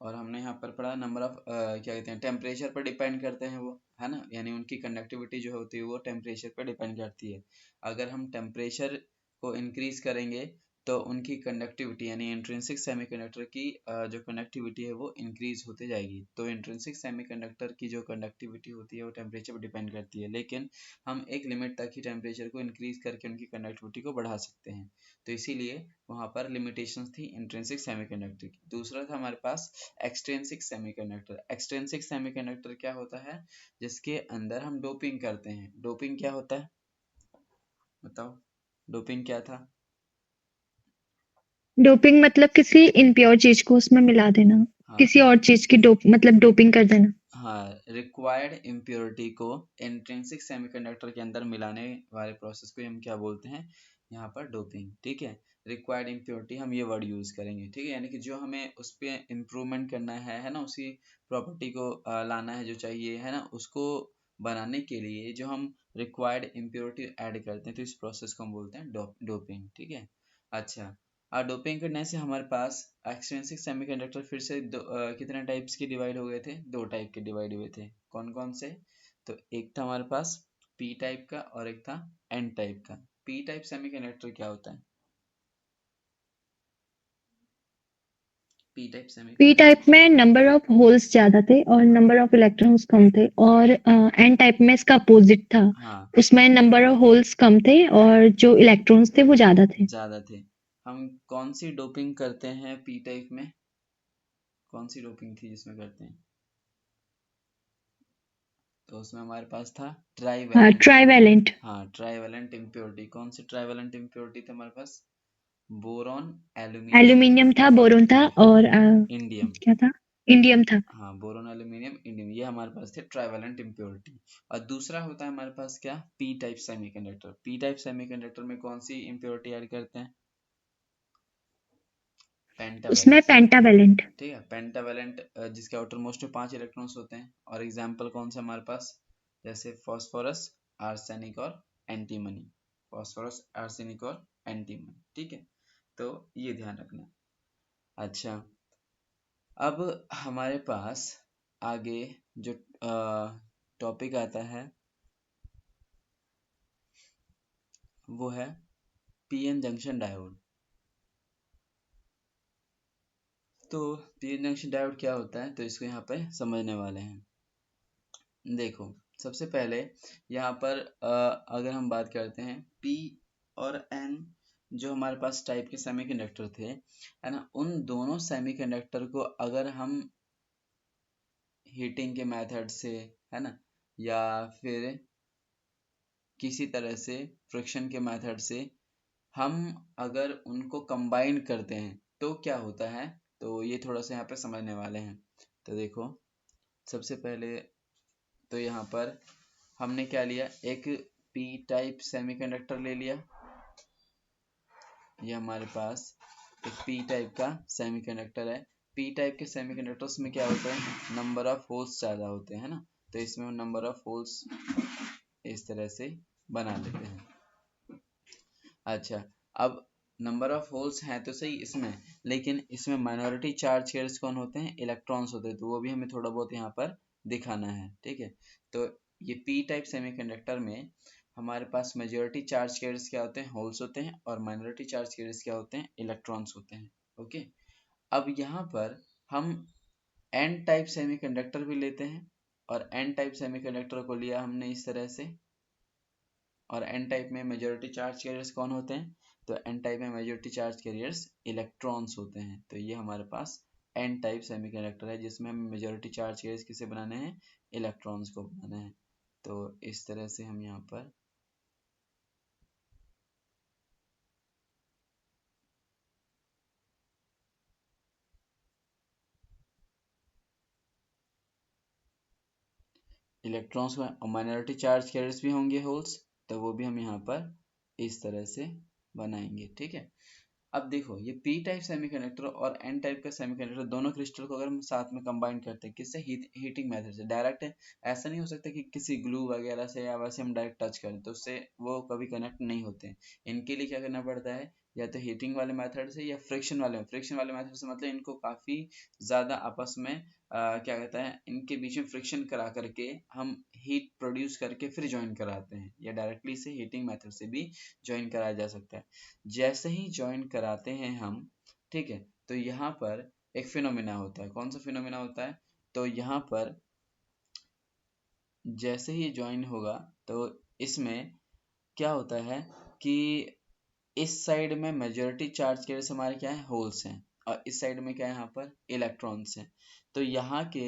और हमने यहाँ पर पढ़ा नंबर ऑफ क्या कहते हैं, टेम्परेचर पर डिपेंड करते हैं वो, है ना, यानी उनकी कंडक्टिविटी जो होती है वो टेम्परेचर पर डिपेंड करती है। अगर हम टेम्परेचर को इंक्रीज करेंगे तो उनकी कंडक्टिविटी यानी इंट्रिंसिक सेमीकंडक्टर की जो कंडक्टिविटी है वो इंक्रीज होते जाएगी। तो इंट्रिंसिक सेमीकंडक्टर की जो कंडक्टिविटी होती है वो टेम्परेचर पर डिपेंड करती है, लेकिन हम एक लिमिट तक ही टेम्परेचर को इंक्रीज करके उनकी कंडक्टिविटी को बढ़ा सकते हैं। तो इसीलिए वहाँ पर लिमिटेशंस थी इंट्रिंसिक सेमीकंडक्टर की। दूसरा था हमारे पास एक्सट्रिंसिक सेमीकंडक्टर। एक्सट्रिंसिक सेमीकंडक्टर क्या होता है, जिसके अंदर हम डोपिंग करते हैं। डोपिंग क्या होता है बताओ, डोपिंग क्या था? डोपिंग मतलब किसी इम्प्योर चीज को उसमें मिला देना, हाँ किसी और चीज की डोप मतलब डोपिंग कर देना। हाँ, रिक्वायर्ड इम्प्योरिटी को इंट्रिंसिक सेमीकंडक्टर के अंदर मिलाने वाले प्रोसेस को हम क्या बोलते हैं यहाँ पर, डोपिंग। ठीक है, रिक्वायर्ड इम्प्योरिटी हम ये वर्ड यूज करेंगे। ठीक है, यानी कि जो हमें उस पर इम्प्रूवमेंट करना है ना, उसी प्रॉपर्टी को लाना है जो चाहिए, है ना, उसको बनाने के लिए जो हम रिक्वायर्ड इम्प्योरिटी ऐड करते हैं, तो इस प्रोसेस को हम बोलते हैं डोपिंग। ठीक है, अच्छा, डोपिंग करने से हमारे पास एक्सट्रिंसिक सेमीकंडक्टर फिर से कितने टाइप्स के डिवाइड हो गए थे? दो टाइप के डिवाइड हुए थे। कौन कौन से? तो एक था हमारे पास पी टाइप का और एक था एन टाइप का। पी टाइप सेमीकंडक्टर क्या होता है? P type semi P type में नंबर ऑफ होल्स ज्यादा थे और नंबर ऑफ इलेक्ट्रॉन्स कम थे, और एन टाइप में इसका अपोजिट था। हाँ, उसमें नंबर ऑफ होल्स कम थे और जो इलेक्ट्रॉन्स थे वो ज्यादा थे। ज्यादा थे। हम कौन सी डोपिंग करते हैं पी टाइप में? कौन सी डोपिंग थी जिसमें करते हैं? तो उसमें हमारे पास था ट्राईवैलेंट। ट्राईवैलेंट। हाँ, ट्राईवैलेंट इम्प्योरिटी। कौन सी ट्राईवैलेंट इम्प्योरिटी थी हमारे पास? बोरॉन, एल्यूमिनियम, एल्यूमिनियम था, बोरोन था, और इंडियम। क्या था? इंडियम था। हाँ, बोरोन, एल्यूमिनियम, इंडियम, ये हमारे पास थे ट्राइवेलेंट इम्प्योरिटी। और दूसरा होता है हमारे पास क्या, P type semiconductor. P type semiconductor में कौन सी इम्प्योरिटी ऐड करते हैं? उसमें पेंटावेलेंट। पेंटावेलेंट। ठीक है, पेंटावेलेंट जिसके आउटर मोस्ट में 5 इलेक्ट्रॉन्स होते हैं। और एग्जाम्पल कौन सा हमारे पास? जैसे फास्फोरस, आर्सेनिक और एंटीमनी। फास्फोरस, आर्सेनिक और एंटीमनी। ठीक है, तो ये ध्यान रखना। अच्छा, अब हमारे पास आगे जो टॉपिक आता है वो है पीएन जंक्शन डायोड। तो पीएन जंक्शन डायोड क्या होता है, तो इसको यहाँ पे समझने वाले हैं। देखो, सबसे पहले यहाँ पर अगर हम बात करते हैं पी और एन, जो हमारे पास टाइप के सेमीकंडक्टर थे, है ना, उन दोनों सेमीकंडक्टर को अगर हम हीटिंग के मेथड से, है ना, या फिर किसी तरह से फ्रिक्शन के मेथड से हम अगर उनको कंबाइन करते हैं तो क्या होता है, तो ये थोड़ा सा यहाँ पे समझने वाले हैं। तो देखो, सबसे पहले तो यहाँ पर हमने क्या लिया, एक पी टाइप सेमीकंडक्टर ले लिया। ये हमारे पास एक पी टाइप का सेमीकंडक्टर है। पी टाइप के सेमीकंडक्टर्स में क्या होता है, नंबर ऑफ होल्स ज़्यादा होते हैं ना, तो इसमें नंबर ऑफ होल्स इस तरह से बना लेते हैं। अच्छा, अब नंबर ऑफ होल्स हैं तो सही इसमें, लेकिन इसमें माइनॉरिटी चार्ज केयर्स कौन होते हैं? इलेक्ट्रॉन्स होते हैं, तो वो भी हमें थोड़ा बहुत यहाँ पर दिखाना है। ठीक है, तो ये पी टाइप सेमीकंडक्टर में हमारे पास मेजॉरिटी चार्ज केयर्स क्या होते हैं? होल्स होते हैं। और माइनॉरिटी चार्ज केयर्स क्या होते हैं? इलेक्ट्रॉन्स होते हैं। ओके, अब यहाँ पर हम एन टाइप सेमीकंडक्टर भी लेते हैं, और एन टाइप सेमीकंडक्टर को लिया हमने इस तरह से। और एन टाइप में मेजॉरिटी चार्ज कैरियर्स कौन होते हैं? तो एन टाइप में मेजॉरिटी चार्ज कैरियर्स इलेक्ट्रॉन्स होते हैं। तो ये हमारे पास एन टाइप सेमीकंडक्टर है जिसमें हमें मेजॉरिटी चार्ज कैरियर्स किसे बनाने हैं? इलेक्ट्रॉन्स को बनाना है। तो इस तरह से हम यहाँ पर इलेक्ट्रॉन्स और माइनॉरिटी चार्ज कैरियर्स भी होंगे होल्स, तो वो भी हम यहाँ पर इस तरह से बनाएंगे। ठीक है, अब देखो, ये पी टाइप सेमीकंडक्टर और एन टाइप का सेमीकंडक्टर दोनों क्रिस्टल को अगर हम साथ में कंबाइन करते हैं, किससे? हीटिंग मेथड से। डायरेक्ट ऐसा नहीं हो सकता कि किसी ग्लू वगैरह से या वैसे हम डायरेक्ट टच करें, तो उससे वो कभी कनेक्ट नहीं होते हैं। इनके लिए क्या करना पड़ता है, या तो हीटिंग वाले मेथड से या फ्रिक्शन वाले मेथड से, मतलब इनको काफ़ी ज़्यादा आपस में क्या कहते हैं, इनके बीच में फ्रिक्शन करा करके हम हीट प्रोड्यूस करके फिर ज्वाइन कराते हैं, या डायरेक्टली से हीटिंग मेथड से भी ज्वाइन कराया जा सकता है। जैसे ही ज्वाइन कराते हैं हम, ठीक है, तो यहाँ पर एक फिनोमिना होता है। कौन सा फिनोमिना होता है? तो यहाँ पर जैसे ही ज्वाइन होगा तो इसमें क्या होता है कि इस साइड में मेजॉरिटी चार्ज के हमारे क्या है, होल्स हैं, और इस साइड में क्या है, यहाँ पर इलेक्ट्रॉन्स हैं। तो यहाँ के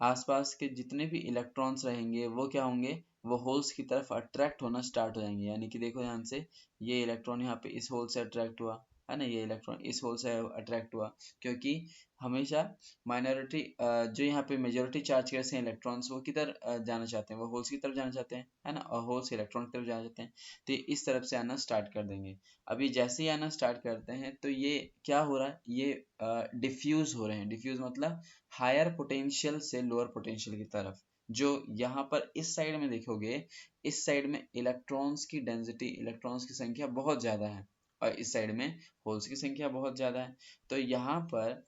आसपास के जितने भी इलेक्ट्रॉन्स रहेंगे वो क्या होंगे, वो होल्स की तरफ अट्रैक्ट होना स्टार्ट हो जाएंगे। यानी कि देखो ध्यान से, ये इलेक्ट्रॉन यहाँ पे इस होल से अट्रैक्ट हुआ है ना, ये इलेक्ट्रॉन इस होल से अट्रैक्ट हुआ, क्योंकि हमेशा माइनॉरिटी जो यहाँ पे मेजोरिटी चार्ज कैसे हैं इलेक्ट्रॉन्स, वो किधर जाना चाहते हैं, वो होल्स की तरफ जाना चाहते हैं, है ना, और होल्स इलेक्ट्रॉन की तरफ जाना चाहते हैं। तो ये इस तरफ से आना स्टार्ट कर देंगे। अभी जैसे ही आना स्टार्ट करते हैं तो ये क्या हो रहा है, ये डिफ्यूज हो रहे हैं। डिफ्यूज मतलब हायर पोटेंशियल से लोअर पोटेंशियल की तरफ। जो यहाँ पर इस साइड में देखोगे, इस साइड में इलेक्ट्रॉन्स की डेंसिटी, इलेक्ट्रॉन्स की संख्या बहुत ज़्यादा है, और इस साइड में होल्स की संख्या बहुत ज़्यादा है। तो यहाँ पर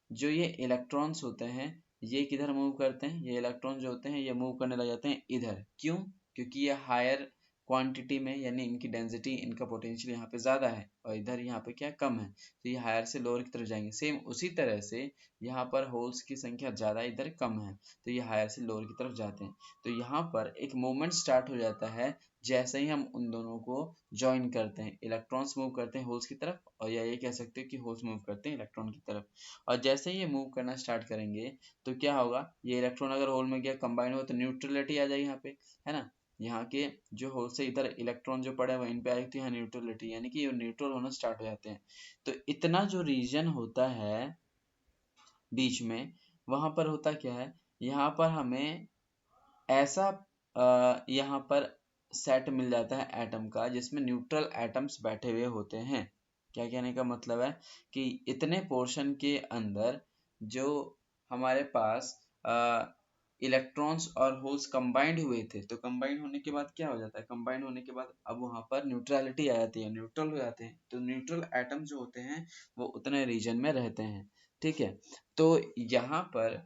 जो ये इलेक्ट्रॉन्स होते हैं, ये किधर मूव करते हैं, ये इलेक्ट्रॉन जो होते हैं ये मूव करने लग जाते हैं इधर। क्यों? क्योंकि ये हायर क्वांटिटी में, यानी इनकी डेंसिटी, इनका पोटेंशियल यहाँ पे ज़्यादा है, और इधर यहाँ पे क्या कम है, तो ये हायर से लोअर की तरफ जाएंगे। सेम उसी तरह से यहाँ पर होल्स की संख्या ज़्यादा, इधर कम है, तो ये हायर से लोअर की तरफ जाते हैं। तो यहाँ पर एक मूवमेंट स्टार्ट हो जाता है जैसे ही हम उन दोनों को ज्वाइन करते हैं। इलेक्ट्रॉन्स मूव करते हैं होल्स की तरफ, और या ये कह सकते हो कि होल्स मूव करते हैं इलेक्ट्रॉन की तरफ। और जैसे ही ये मूव करना स्टार्ट करेंगे तो क्या होगा, ये इलेक्ट्रॉन अगर होल में गया कंबाइन हो तो न्यूट्रलिटी आ जाएगी यहाँ पे, है ना। यहाँ के जो होल से इधर इलेक्ट्रॉन जो पड़े हुए इन पे आएगी, तो यहाँ न्यूट्रलिटी, यानी कि ये न्यूट्रल होना स्टार्ट हो जाते हैं। तो इतना जो रीजन होता है बीच में, वहां पर होता क्या है, यहाँ पर हमें ऐसा यहाँ पर सेट मिल जाता है एटम का जिसमें न्यूट्रल एटम्स बैठे हुए होते हैं। क्या कहने का मतलब है कि इतने पोर्शन के अंदर जो हमारे पास इलेक्ट्रॉन्स और होल्स कंबाइंड हुए थे, तो कंबाइंड होने के बाद क्या हो जाता है, कंबाइंड होने के बाद अब वहां पर न्यूट्रलिटी आ जाती है, न्यूट्रल हो जाते हैं। तो न्यूट्रल एटम जो होते हैं वो उतने रीजन में रहते हैं, ठीक है। तो यहाँ पर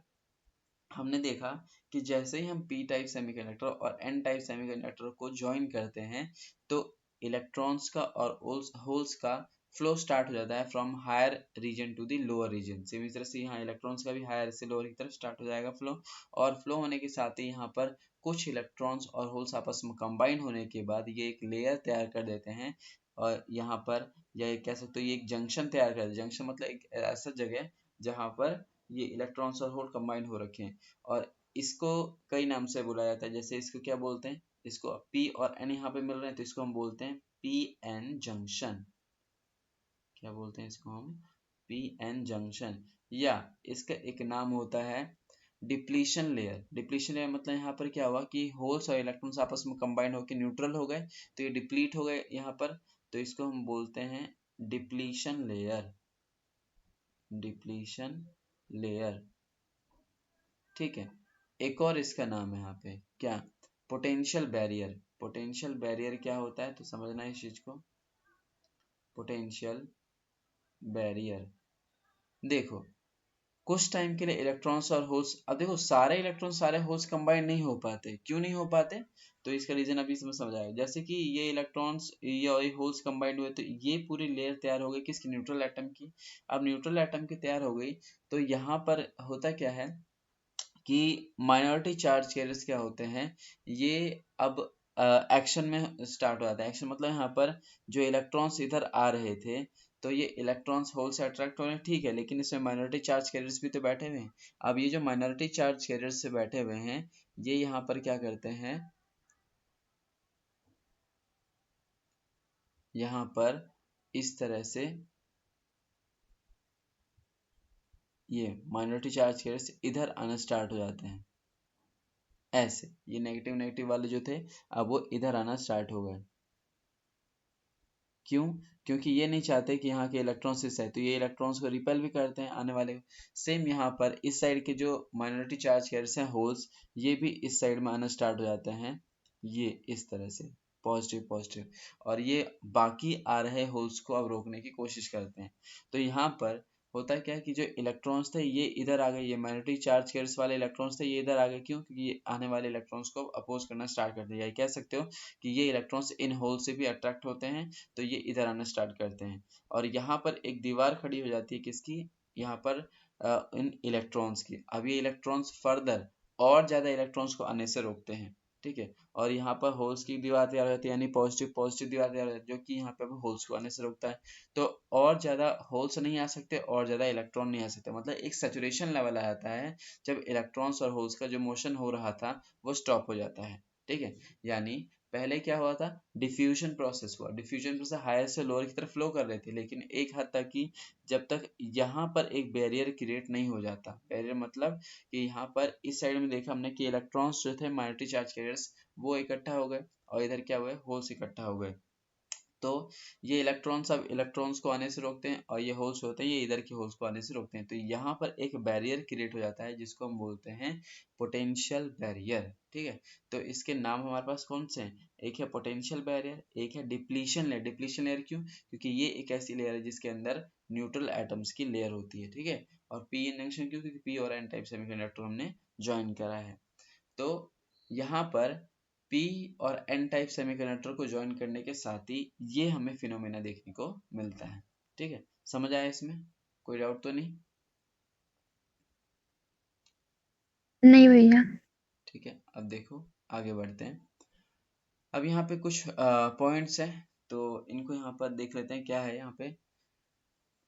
हमने देखा कि जैसे ही हम पी टाइप सेमीकंडक्टर और एन टाइप सेमीकंडक्टर को ज्वाइन करते हैं तो इलेक्ट्रॉन्स का और होल्स का फ्लो स्टार्ट हो जाता है from higher region to the lower region. Same इस तरह से यहाँ इलेक्ट्रॉन्स का भी हायर से लोअर की तरफ स्टार्ट हो जाएगा फ्लो, और फ्लो होने के साथ ही यहाँ पर कुछ इलेक्ट्रॉन्स और होल्स आपस में कंबाइन होने के बाद ये एक लेयर तैयार कर देते हैं, और यहाँ पर या कह सकते हो ये एक जंक्शन तैयार कर देते हैं। जंक्शन मतलब एक ऐसा जगह जहाँ पर ये इलेक्ट्रॉन्स और होल कंबाइन हो रखे हैं, और इसको कई नाम से बुलाया जाता है। जैसे इसको क्या बोलते हैं, इसको पी और एन यहाँ पे मिल रहे हैं तो इसको हम बोलते हैं पी एन जंक्शन। क्या बोलते हैं इसको हम, पी एन जंक्शन। या इसका एक नाम होता है डिप्लीशन लेयर। डिप्लीशन लेयर मतलब यहाँ पर क्या हुआ कि होल्स और इलेक्ट्रॉन्स आपस में कंबाइन होकर न्यूट्रल हो गए, तो ये डिप्लीट हो गए यहाँ पर, तो इसको हम बोलते हैं डिप्लीशन लेयर। डिप्लीशन लेयर, ठीक है। एक और इसका नाम है यहाँ पे क्या, पोटेंशियल बैरियर। पोटेंशियल बैरियर क्या होता है तो समझना इस चीज को। पोटेंशियल बैरियर, देखो कुछ टाइम के लिए इलेक्ट्रॉन्स और होल्स, अब देखो सारे इलेक्ट्रॉन सारे होल्स कंबाइन नहीं हो पाते। क्यों नहीं हो पाते, तो इसका रीजन अभी इसमें समझाया। जैसे कि ये इलेक्ट्रॉन्स ये होल्स कंबाइंड हुए तो ये पूरी लेयर तैयार हो गई किसकी, न्यूट्रल एटम की। अब न्यूट्रल एटम की तैयार हो गई तो यहाँ पर होता क्या है कि माइनॉरिटी चार्ज कैरियर्स क्या होते हैं, ये अब एक्शन में स्टार्ट हो जाता है। एक्शन मतलब यहाँ पर जो इलेक्ट्रॉन्स इधर आ रहे थे तो ये इलेक्ट्रॉन्स होल से अट्रैक्ट हो रहे हैं, ठीक है, लेकिन इसमें माइनॉरिटी चार्ज कैरियर्स भी तो बैठे हुए हैं। अब ये जो माइनॉरिटी चार्ज कैरियर्स से बैठे हुए हैं ये यहाँ पर क्या करते हैं, यहाँ पर इस तरह से ये माइनॉरिटी चार्ज कैरियर्स इधर आना स्टार्ट हो जाते हैं। ऐसे ये नेगेटिव नेगेटिव वाले जो थे अब वो इधर आना स्टार्ट हो गए। क्यों, क्योंकि ये नहीं चाहते कि यहाँ के इलेक्ट्रॉन्स इस साइड, तो ये इलेक्ट्रॉन्स को रिपेल भी करते हैं आने वाले। सेम यहाँ पर इस साइड के जो माइनॉरिटी चार्ज कैरियर्स हैं होल्स, ये भी इस साइड में आना स्टार्ट हो जाते हैं, ये इस तरह से। पॉजिटिव पॉजिटिव, और ये बाकी आ रहे होल्स को अब रोकने की कोशिश करते हैं। तो यहाँ पर होता क्या है कि जो इलेक्ट्रॉन्स थे ये इधर आ गए, ये मैग्नेटिक चार्ज केयर्स वाले इलेक्ट्रॉन्स थे ये इधर आ गए, क्यों? क्योंकि ये आने वाले इलेक्ट्रॉन्स को अपोज करना स्टार्ट करते हैं, या कह सकते हो कि ये इलेक्ट्रॉन्स इन होल से भी अट्रैक्ट होते हैं, तो ये इधर आना स्टार्ट करते हैं, और यहाँ पर एक दीवार खड़ी हो जाती है किसकी? यहाँ पर इन इलेक्ट्रॉन्स की। अब ये इलेक्ट्रॉन्स फर्दर और ज्यादा इलेक्ट्रॉन्स को आने से रोकते हैं, ठीक है, और यहाँ पर होल्स की दीवार तैयार होती है, यानी पॉजिटिव पॉजिटिव दीवार तैयार होती है, जो कि यहाँ पे होल्स को आने से रोकता है। तो और ज्यादा होल्स नहीं आ सकते और ज्यादा इलेक्ट्रॉन नहीं आ सकते, मतलब एक सैचुरेशन लेवल आ जाता है जब इलेक्ट्रॉन्स और होल्स का जो मोशन हो रहा था वो स्टॉप हो जाता है, ठीक है। यानी पहले क्या हुआ था, डिफ्यूजन प्रोसेस हुआ, डिफ्यूजन प्रोसेस हायर से लोअर की तरफ फ्लो कर रहे थे, लेकिन एक हद तक की, जब तक यहाँ पर एक बैरियर क्रिएट नहीं हो जाता। बैरियर मतलब कि यहाँ पर इस साइड में देखा हमने कि इलेक्ट्रॉन्स जो थे माइनॉरिटी चार्ज कैरियर्स वो इकट्ठा हो गए, और इधर क्या हुआ, होल्स इकट्ठा हो गए। तो ये इलेक्ट्रॉन्स अब इलेक्ट्रॉन्स को आने से रोकते हैं, और ये होल्स होते हैं ये इधर के होल्स को आने से रोकते हैं। तो यहाँ पर एक बैरियर क्रिएट हो जाता है जिसको हम बोलते हैं पोटेंशियल बैरियर, ठीक है। तो इसके नाम हमारे पास कौन से हैं? एक है पोटेंशियल बैरियर, एक है डिप्लीशन लेयर। डिप्लीशन लेयर क्यों? क्योंकि ये एक ऐसी लेयर है जिसके अंदर न्यूट्रल एटम्स की लेयर होती है, ठीक है। और पी एन जंक्शन क्यों? क्योंकि पी और एन टाइप सेमीकंडक्टर हमने ज्वाइन करा है। तो यहाँ पर पी और एन टाइप सेमीकंडक्टर को ज्वाइन करने के साथ ही ये हमें फिनोमेना देखने को मिलता है, ठीक है। समझ आया इसमें? कोई डाउट तो नहीं? नहीं भैया। ठीक है, अब देखो आगे बढ़ते हैं। अब यहाँ पे कुछ पॉइंट्स हैं, तो इनको यहाँ पर देख लेते हैं। क्या है यहाँ पे?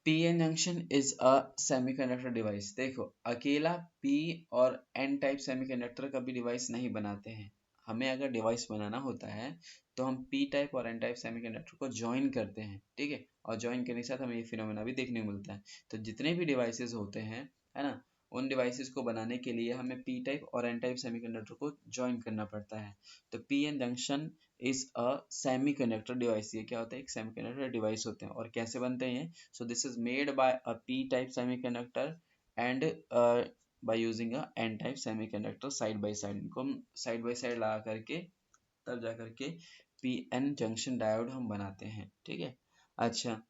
P N junction is a semiconductor device. देखो अकेला पी और एन टाइप सेमीकंडक्टर का भी डिवाइस नहीं बनाते हैं। हमें अगर डिवाइस बनाना होता है तो हम पी टाइप और एन टाइप सेमीकंडक्टर को ज्वाइन करते हैं, ठीक है, और ज्वाइन करने के साथ हमें ये फिनोमेना भी देखने को मिलता है। तो जितने भी डिवाइसेस होते हैं, है ना, उन डिवाइसेस को बनाने के लिए हमें पी टाइप और एन टाइप सेमीकंडक्टर को ज्वाइन करना पड़ता है। तो P N junction is a semiconductor device. ये क्या होता है? एक सेमीकंडक्टर डिवाइस होते हैं। और कैसे बनते हैं? So this is made by a p-type semiconductor and by using a n-type semiconductor side by side। इनको हम साइड बाई साइड लगा करके तब जा करके पी एन जंक्शन डायोड हम बनाते हैं, ठीक है। अच्छा,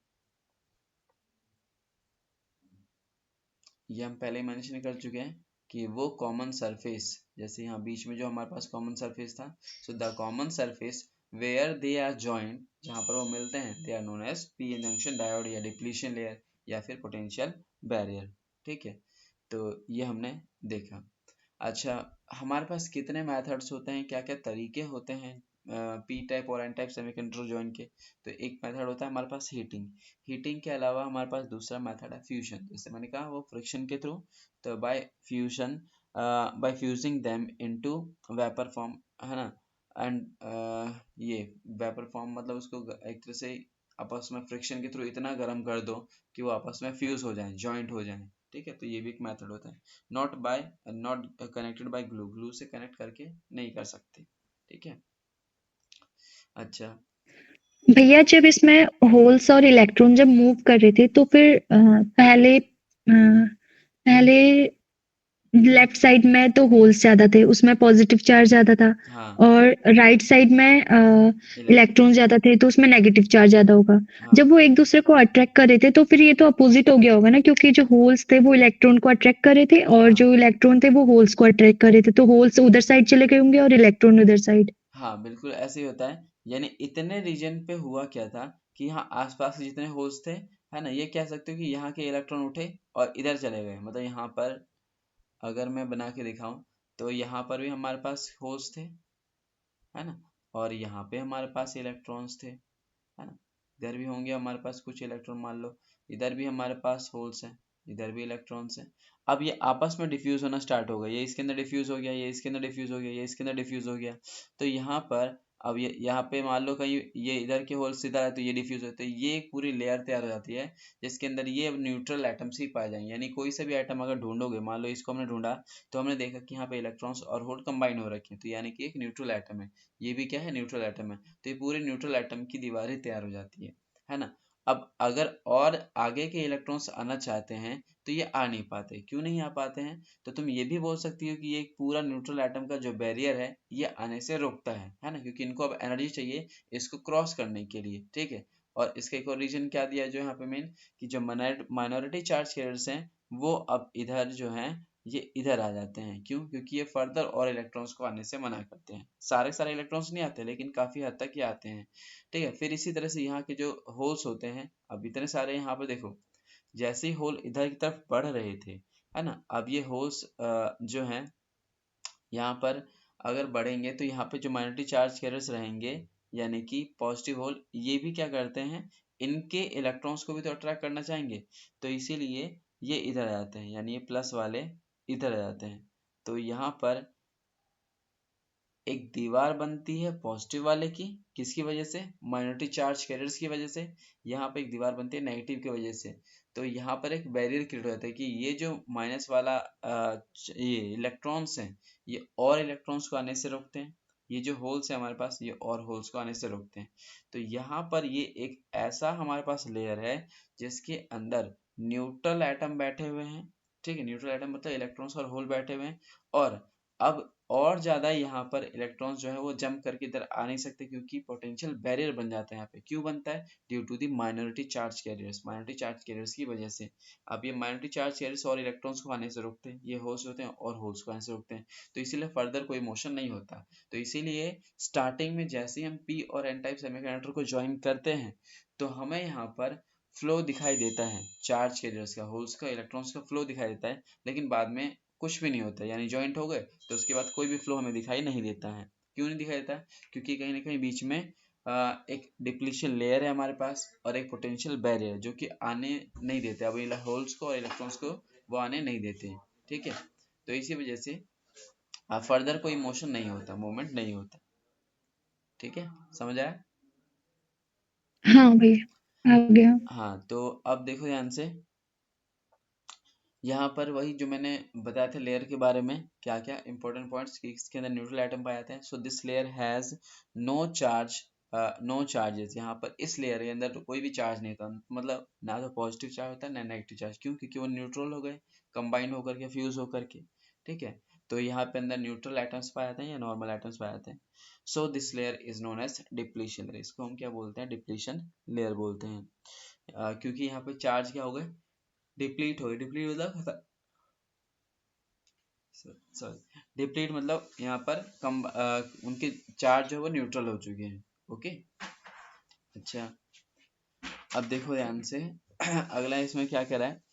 ये हम पहले ही मेंशन कर चुके हैं कि वो कॉमन सरफेस, जैसे यहाँ बीच में जो हमारे पास कॉमन सरफेस था, so the common surface where they are joint, जहाँ पर वो मिलते हैं, they are known as P N junction diode या डिप्लीशन लेयर या फिर पोटेंशियल बैरियर, ठीक है। तो ये हमने देखा। अच्छा, हमारे पास कितने मेथड्स होते हैं, क्या क्या तरीके होते हैं पी टाइप और एन टाइप सेमीकंडक्टर ज्वाइन के? तो एक मेथड होता है हमारे पास हीटिंग। हीटिंग के अलावा हमारे पास दूसरा मेथड है फ्यूजन, जैसे मैंने कहा वो फ्रिक्शन के थ्रू। तो by fusion, by fusing them into vapour form, है ना। एंड ये वेपर फॉर्म मतलब उसको एक तरह से आपस में फ्रिक्शन के थ्रू इतना गर्म कर दो कि वो आपस में फ्यूज हो जाए, जॉइंट हो जाए, ठीक है। तो ये भी एक मेथड होता है। Not connected by glue, glue से कनेक्ट करके नहीं कर सकते, ठीक है। अच्छा, भैया जब इसमें होल्स और इलेक्ट्रॉन जब मूव कर रहे थे तो फिर पहले लेफ्ट साइड में तो होल्स ज्यादा थे, उसमें पॉजिटिव चार्ज ज्यादा था, हाँ, और राइट साइड में इलेक्ट इलेक्ट्रॉन ज्यादा थे तो उसमें नेगेटिव चार्ज ज्यादा होगा। हाँ जब वो एक दूसरे को अट्रैक्ट कर रहे थे तो फिर ये तो अपोजिट हो गया होगा ना, क्योंकि जो होल्स थे वो इलेक्ट्रॉन को अट्रैक्ट कर रहे थे और हाँ जो इलेक्ट्रॉन थे वो होल्स को अट्रैक्ट कर रहे थे, तो होल्स उधर साइड चले गए होंगे और इलेक्ट्रॉन उधर साइड। हाँ, बिल्कुल ऐसे ही होता है। यानी इतने रीजन पे हुआ क्या था कि यहाँ आसपास के जितने होल्स थे, है ना, ये कह सकते हो कि यहाँ के इलेक्ट्रॉन उठे और इधर चले गए। मतलब यहाँ पर अगर मैं बना के दिखाऊं तो यहाँ पर भी हमारे पास होल्स थे, है ना, और यहाँ पे हमारे पास इलेक्ट्रॉन्स थे, है ना। इधर भी होंगे हमारे पास कुछ इलेक्ट्रॉन, मान लो इधर भी हमारे पास होल्स हैं, इधर भी इलेक्ट्रॉन्स हैं। अब ये आपस में डिफ्यूज होना स्टार्ट हो गया, ये इसके अंदर डिफ्यूज हो गया, ये इसके अंदर डिफ्यूज हो गया, ये इसके अंदर डिफ्यूज हो गया। तो यहाँ पर अब ये यहाँ पे मान लो कहीं ये इधर के होल्स इधर है तो ये डिफ्यूज होते हैं, ये एक पूरी लेयर तैयार हो जाती है जिसके अंदर ये अब न्यूट्रल एटम्स ही पाए जाएंगे। यानी कोई सा भी एटम अगर ढूंढोगे, मान लो इसको हमने ढूंढा, तो हमने देखा कि यहाँ पे इलेक्ट्रॉन्स और होल कंबाइन हो रखे हैं, तो यानी कि एक न्यूट्रल एटम है। ये भी क्या है? न्यूट्रल एटम है। तो ये पूरे न्यूट्रल एटम की दीवारें तैयार हो जाती है ना। अब अगर और आगे के इलेक्ट्रॉन्स आना चाहते हैं तो ये आ नहीं पाते। क्यों नहीं आ पाते हैं? तो तुम ये भी बोल सकती हो कि ये पूरा न्यूट्रल एटम का जो बैरियर है ये आने से रोकता है ना, क्योंकि इनको अब एनर्जी चाहिए इसको क्रॉस करने के लिए, ठीक है। और इसका एक और रीजन क्या दिया है जो यहाँ पे मेन, कि जो माइनॉरिटी चार्ज कैरियर्स हैं वो अब इधर जो हैं ये इधर आ जाते हैं। क्यों? क्योंकि ये फर्दर और इलेक्ट्रॉन्स को आने से मना करते हैं। सारे इलेक्ट्रॉन्स नहीं आते लेकिन काफी हद तक ये आते हैं, ठीक है। फिर इसी तरह से यहाँ के जो होल्स होते हैं, अब इतने सारे यहाँ पे देखो, जैसे ही होल इधर की तरफ बढ़ रहे थे, है ना, अब ये होल्स जो हैं यहाँ पर अगर बढ़ेंगे तो यहाँ पे जो माइनॉरिटी चार्ज कैरियर्स रहेंगे यानी कि पॉजिटिव होल, ये भी क्या करते हैं, इनके इलेक्ट्रॉन्स को भी तो अट्रैक्ट करना चाहेंगे, तो इसीलिए ये इधर आ जाते हैं, यानी ये प्लस वाले इधर आ जाते हैं। तो यहाँ पर एक दीवार बनती है पॉजिटिव वाले की, किसकी वजह से? माइनॉरिटी चार्ज कैरियर्स की वजह से। यहाँ पे एक दीवार बनती है नेगेटिव की वजह से। तो यहाँ पर एक बैरियर क्रिएट हो जाता है कि ये जो माइनस वाला ये इलेक्ट्रॉन्स हैं ये और इलेक्ट्रॉन्स को आने से रोकते हैं, ये जो होल्स है हमारे पास ये और होल्स को आने से रोकते हैं। तो यहाँ पर ये एक ऐसा हमारे पास लेयर है जिसके अंदर न्यूट्रल एटम बैठे हुए हैं, ठीक है। न्यूट्रल एटम मतलब इलेक्ट्रॉन्स और होल बैठे हुए हैं, और अब और ज्यादा यहाँ पर इलेक्ट्रॉन्स जो है वो जंप करके इधर आ नहीं सकते, क्योंकि पोटेंशियल बैरियर बन जाता है यहाँ पे। क्यों बनता है? Due to the minority charge carriers, minority charge carriers की वजह से। अब ये माइनॉरिटी चार्ज कैरियर्स और इलेक्ट्रॉन्स को आने से रोकते हैं, ये होल्स होते हैं और होल्स को आने से रोकते हैं, तो इसीलिए फर्दर कोई मोशन नहीं होता। तो इसीलिए स्टार्टिंग में जैसे ही हम पी और एन टाइप सेमीकंडक्टर को ज्वाइन करते हैं तो हमें यहाँ पर फ्लो दिखाई देता है चार्ज कैरियर्स का, होल्स का, इलेक्ट्रॉन्स का फ्लो दिखाई देता है, लेकिन बाद में कुछ भी नहीं होता, यानी ज्वाइंट हो गए तो उसके बाद कोई भी फ्लो हमें दिखाई नहीं देता है। क्यों नहीं दिखाई देता? क्योंकि कहीं ना कहीं बीच में एक डिप्लीशन लेयर है हमारे पास और एक पोटेंशियल बैरियर जो कि आने नहीं देते, अब होल्स को और इलेक्ट्रॉन्स को वो आने नहीं देते हैं, ठीक है। तो इसी वजह से फर्दर कोई मोशन नहीं होता, मूवमेंट नहीं होता, ठीक है। समझ आया? हाँ भैया, आ गया। हाँ, तो अब देखो ध्यान से, यहाँ पर वही जो मैंने बताया था लेयर के बारे में, क्या क्या इंपॉर्टेंट पॉइंट्स कि इसके अंदर न्यूट्रल एटम पाए जाते हैं। So this layer has no charge, no charges. यहाँ पर इस लेयर के अंदर तो कोई भी चार्ज नहीं होता, मतलब ना तो पॉजिटिव चार्ज होता है ना नेगेटिव चार्ज। क्यों? क्योंकि वो न्यूट्रल हो गए, कंबाइन होकर के, फ्यूज होकर के, ठीक है। तो यहाँ पे अंदर न्यूट्रल एटम्स पाए जाते हैं या नॉर्मल एटम्स पाए जाते हैं। So this layer is known as depletion layer. इसको हम क्या बोलते हैं? डिप्लीशन लेयर बोलते हैं। क्योंकि यहाँ पे चार्ज क्या हो गए? डिप्लीट हो गए। डिप्लीट मतलब सॉरी, डिप्लीट मतलब यहाँ पर कम उनके चार्ज जो है वो न्यूट्रल हो चुके हैं, ओके। अच्छा, अब देखो ध्यान से अगला इसमें क्या कह रहा है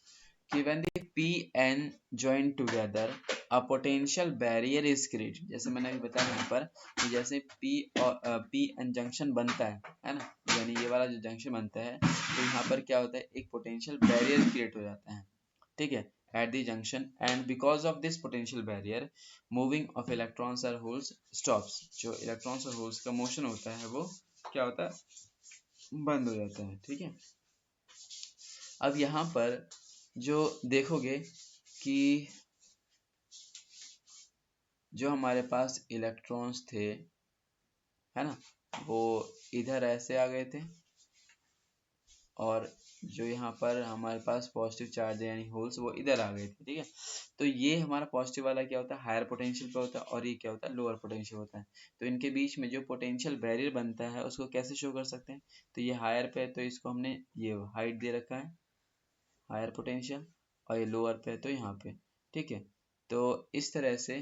कि when the p n join together a potential barrier is created। जैसे मैंने अभी बताया यहाँ पर कि जैसे p और p n जंक्शन बनता है ना, यानी ये वाला जो जंक्शन बनता है तो यहाँ पर क्या होता है, एक पोटेंशियल बैरियर क्रिएट हो जाता है, ठीक है, at the junction, and because of this potential barrier moving of electrons or holes stops। जो इलेक्ट्रॉन्स और होल्स का मोशन होता है वो क्या होता है? बंद हो जाता है, ठीक है। अब यहाँ पर जो देखोगे कि जो हमारे पास इलेक्ट्रॉन्स थे, है ना, वो इधर ऐसे आ गए थे, और जो यहाँ पर हमारे पास पॉजिटिव चार्ज है यानी होल्स वो इधर आ गए थे, ठीक है। तो ये हमारा पॉजिटिव वाला क्या होता है? हायर पोटेंशियल पे होता है, और ये क्या होता है? लोअर पोटेंशियल होता है। तो इनके बीच में जो पोटेंशियल बैरियर बनता है उसको कैसे शो कर सकते हैं? तो ये हायर पे है तो इसको हमने ये हाइट दे रखा है, हायर पोटेंशियल, और ये लोअर पे है तो यहाँ पे, ठीक है। तो इस तरह से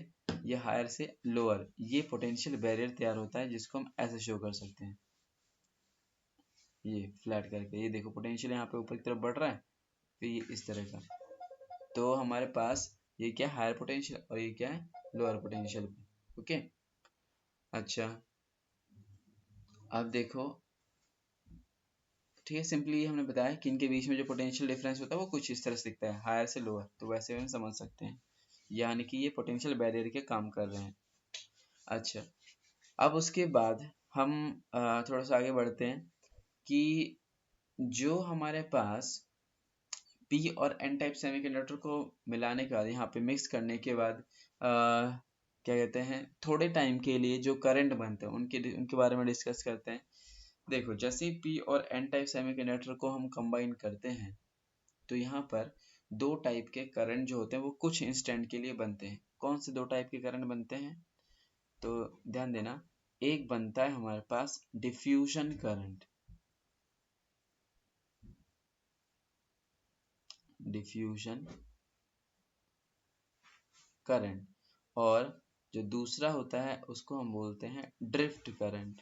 ये हायर से लोअर ये पोटेंशियल बैरियर तैयार होता है जिसको हम ऐसे शो कर सकते हैं, ये फ्लैट करके। ये देखो पोटेंशियल यहाँ पे ऊपर की तरफ बढ़ रहा है, फिर ये इस तरह का। तो हमारे पास ये क्या है? हायर पोटेंशियल, और ये क्या है? लोअर पोटेंशियल पे, ओके। अच्छा, अब देखो, ठीक है, सिंपली हमने बताया कि इनके बीच में जो पोटेंशियल डिफरेंस होता है वो कुछ इस तरह से दिखता है, हायर से लोअर, तो वैसे हम समझ सकते हैं, यानी कि ये पोटेंशियल बैरियर के काम कर रहे हैं। अच्छा, अब उसके बाद हम थोड़ा सा आगे बढ़ते हैं कि जो हमारे पास पी और एन टाइप सेमीकंडक्टर को मिलाने के बाद, यहाँ पे मिक्स करने के बाद क्या कहते हैं, थोड़े टाइम के लिए जो करंट बनते हैं उनके उनके बारे में डिस्कस करते हैं। देखो जैसे ही पी और एन टाइप सेमीकंडक्टर को हम कंबाइन करते हैं तो यहाँ पर दो टाइप के करंट जो होते हैं वो कुछ इंस्टेंट के लिए बनते हैं। कौन से दो टाइप के करंट बनते हैं? तो ध्यान देना, एक बनता है हमारे पास डिफ्यूजन करंट, डिफ्यूजन करंट, और जो दूसरा होता है उसको हम बोलते हैं ड्रिफ्ट करंट,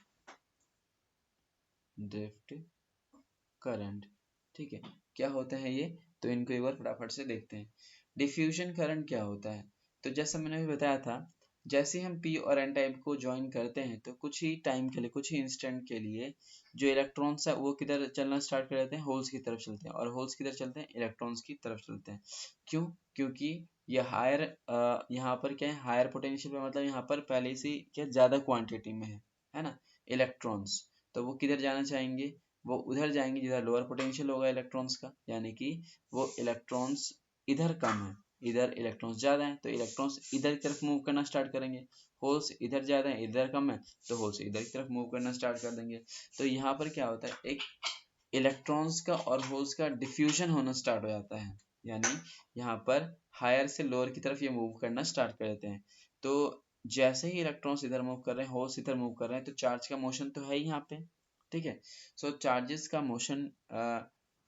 ड्रिफ्ट करंट। ठीक है, क्या होता है ये? तो इनको एक बार फटाफट से देखते हैं। डिफ्यूजन करंट क्या होता है? तो जैसा मैंने अभी बताया था, जैसे हम पी और एन टाइप को ज्वाइन करते हैं तो कुछ ही टाइम के लिए, कुछ ही इंस्टेंट के लिए जो इलेक्ट्रॉन्स है वो किधर चलना स्टार्ट कर देते हैं? होल्स की तरफ चलते हैं, और होल्स किधर चलते हैं? इलेक्ट्रॉन्स की तरफ चलते हैं। क्यों? क्योंकि ये हायर, यहाँ पर क्या है, हायर पोटेंशियल पे, मतलब यहाँ पर पहले से क्या ज्यादा क्वांटिटी में है ना इलेक्ट्रॉन्स, तो वो किधर जाना चाहेंगे? वो उधर जाएंगे जिधर लोअर पोटेंशियल होगा इलेक्ट्रॉन्स का, यानी कि वो इलेक्ट्रॉन्स इधर कम है, इधर इलेक्ट्रॉन्स ज्यादा हैं, तो इलेक्ट्रॉन्स इधर की तरफ मूव करना स्टार्ट करेंगे। होल्स इधर ज्यादा है, इधर कम है, तो होल्स इधर की तरफ मूव करना स्टार्ट कर देंगे। तो यहाँ पर क्या होता है, एक इलेक्ट्रॉन्स का और होल्स का डिफ्यूजन होना स्टार्ट हो जाता है, यानी यहाँ पर हायर से लोअर की तरफ ये मूव करना स्टार्ट कर देते हैं। तो जैसे ही इलेक्ट्रॉन्स इधर मूव कर रहे हैं, होल्स इधर मूव कर रहे हैं, तो चार्ज का मोशन तो है ही यहाँ पे। ठीक है, सो चार्जेस का motion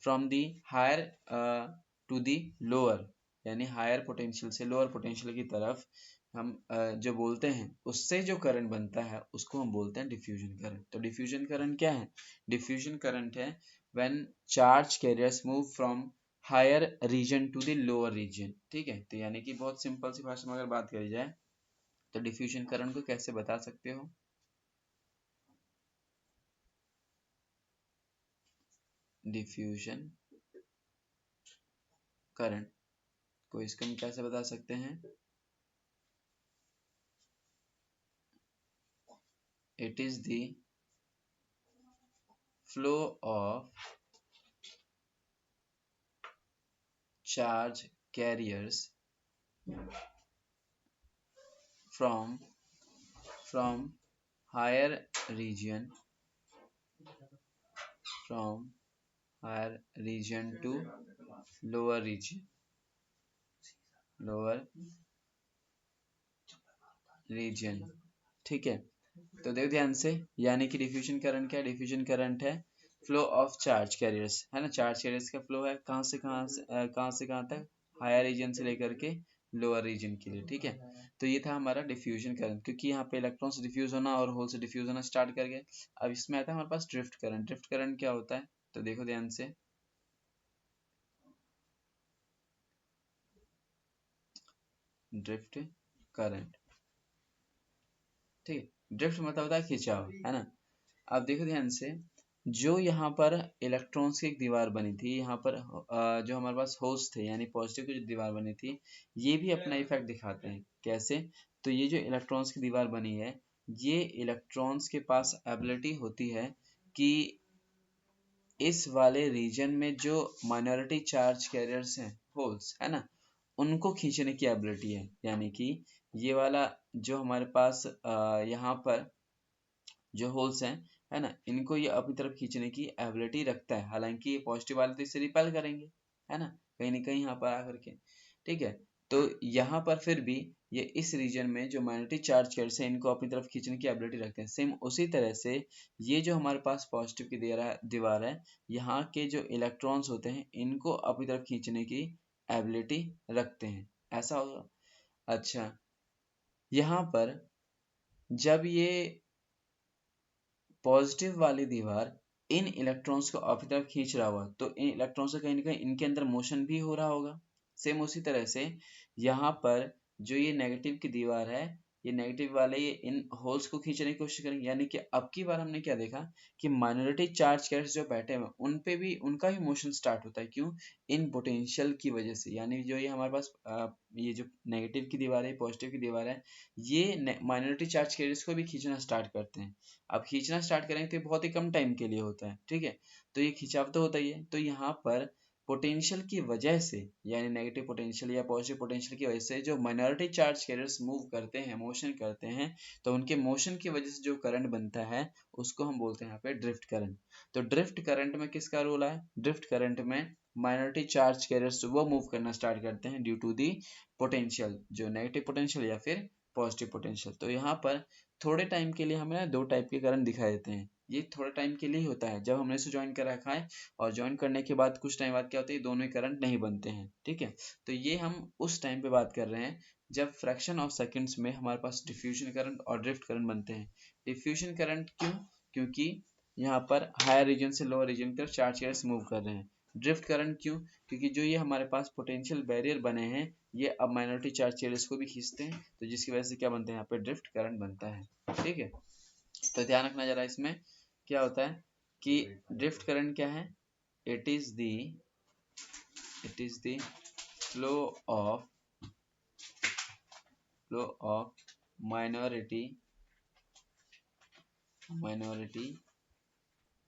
from the higher to the lower, यानी हायर पोटेंशियल से लोअर पोटेंशियल की तरफ हम जो बोलते हैं, उससे जो करंट बनता है उसको हम बोलते हैं डिफ्यूजन करंट। तो डिफ्यूजन करंट क्या है? डिफ्यूजन करंट है when charge carriers move from higher region to the lower region। ठीक है, तो यानी कि बहुत सिंपल सी भाषा में अगर बात करी जाए तो डिफ्यूजन करंट को कैसे बता सकते हो? डिफ्यूजन करंट को इसको हम कैसे बता सकते हैं? It is the flow of charge carriers from higher region, from higher region to lower region, lower region। ठीक है, तो देखो ध्यान से, यानी कि डिफ्यूजन करंट क्या है? डिफ्यूजन करंट है फ्लो ऑफ चार्ज कैरियर्स, है ना। चार्ज कैरियर्स का फ्लो है कहाँ से कहाँ से, कहाँ से कहाँ तक? हायर रीजन से लेकर के लोअर रीजन के लिए। ठीक है, तो ये था हमारा डिफ्यूजन करंट, क्योंकि यहाँ पे इलेक्ट्रॉन्स डिफ्यूज होना और होल से डिफ्यूज होना स्टार्ट कर गए। अब इसमें आता है हमारे पास ड्रिफ्ट करंट। ड्रिफ्ट करंट क्या होता है? तो देखो ध्यान से, ड्रिफ्ट करंट, ठीक है, ड्रिफ्ट मतलब होता है खिंचाव, है ना। अब देखो ध्यान से, जो यहाँ पर इलेक्ट्रॉन्स की एक दीवार बनी थी, यहाँ पर जो हमारे पास होल्स थे, यानी पॉजिटिव की जो दीवार बनी थी, ये भी अपना इफेक्ट दिखाते हैं। कैसे? तो ये जो इलेक्ट्रॉन्स की दीवार बनी है, ये इलेक्ट्रॉन्स के पास एबिलिटी होती है कि इस वाले रीजन में जो माइनॉरिटी चार्ज कैरियर्स हैं, होल्स, है ना, उनको खींचने की एबिलिटी है। यानी कि ये वाला जो हमारे पास यहाँ पर जो होल्स हैं, है ना, इनको ये अपनी तरफ खींचने की एबिलिटी रखता है। हालांकि ये पॉजिटिव वाले तो इससे रिपेल करेंगे, है ना, कहीं ना कहीं यहाँ पर आकर के। ठीक है, तो यहाँ पर फिर भी ये इस रीजन में जो माइनॉरिटी चार्ज कैरियर्स हैं, इनको अपनी तरफ खींचने की एबिलिटी रखते हैं। सेम उसी तरह से ये जो हमारे पास पॉजिटिव की दीवार है, यहाँ के जो इलेक्ट्रॉन्स होते हैं, इनको अपनी तरफ खींचने की एबिलिटी रखते हैं। ऐसा होगा। अच्छा, यहाँ पर जब ये पॉजिटिव वाली दीवार इन इलेक्ट्रॉन्स को अपनी तरफ खींच रहा हुआ, तो इन इलेक्ट्रॉन्स से कहीं ना कहीं इनके अंदर मोशन भी हो रहा होगा। सेम उसी तरह से यहाँ पर जो ये नेगेटिव की दीवार है, ये नेगेटिव वाले ये इन होल्स को खींचने की कोशिश करेंगे। यानी कि अब की बार हमने क्या देखा कि माइनॉरिटी चार्ज कैरियर्स जो बैठे हुए हैं, उन पे भी उनका ही मोशन स्टार्ट होता है। क्यों? इन पोटेंशियल की वजह से। यानी जो ये हमारे पास ये जो नेगेटिव की दीवार है, पॉजिटिव की दीवार है, ये माइनॉरिटी चार्ज कैरियर्स को भी खींचना स्टार्ट करते हैं। अब खींचना स्टार्ट करेंगे तो बहुत ही कम टाइम के लिए होता है। ठीक है, तो ये खिंचाव तो होता ही है। तो यहाँ पर पोटेंशियल की वजह से, यानी नेगेटिव पोटेंशियल या पॉजिटिव पोटेंशियल की वजह से जो माइनॉरिटी चार्ज कैरियर्स मूव करते हैं, मोशन करते हैं, तो उनके मोशन की वजह से जो करंट बनता है उसको हम बोलते हैं यहाँ पे ड्रिफ्ट करंट। तो ड्रिफ्ट करंट में किसका रोल है? ड्रिफ्ट करंट में माइनॉरिटी चार्ज कैरियर्स वो मूव करना स्टार्ट करते हैं ड्यू टू दी पोटेंशियल, जो नेगेटिव पोटेंशियल या फिर पॉजिटिव पोटेंशियल। तो यहाँ पर थोड़े टाइम के लिए हमें दो टाइप के करंट दिखाई देते हैं। ये थोड़े टाइम के लिए ही होता है, जब हमने इसे ज्वाइन कर रखा है और ज्वाइन करने के बाद कुछ टाइम बाद क्या होता है, दोनों ही करंट नहीं बनते हैं। ठीक है, तो ये हम उस टाइम पे बात कर रहे हैं जब फ्रैक्शन ऑफ सेकंड्स में हमारे पास डिफ्यूजन करंट और ड्रिफ्ट करंट बनते हैं। डिफ्यूजन करंट क्यों? क्योंकि यहाँ पर हायर रीजन से लोअर रीजन की तरफ चार्ज कैरियर्स मूव कर रहे हैं। ड्रिफ्ट करंट क्यों? क्योंकि जो ये हमारे पास पोटेंशियल बैरियर बने हैं ये अब माइनॉरिटी चार्ज कैरियर्स को भी खींचते हैं, तो जिसकी वजह से क्या बनता है, यहाँ पे ड्रिफ्ट करंट बनता है। ठीक है, तो ध्यान रखना जरा इसमें क्या होता है कि ड्रिफ्ट करंट क्या है? It is the flow of minority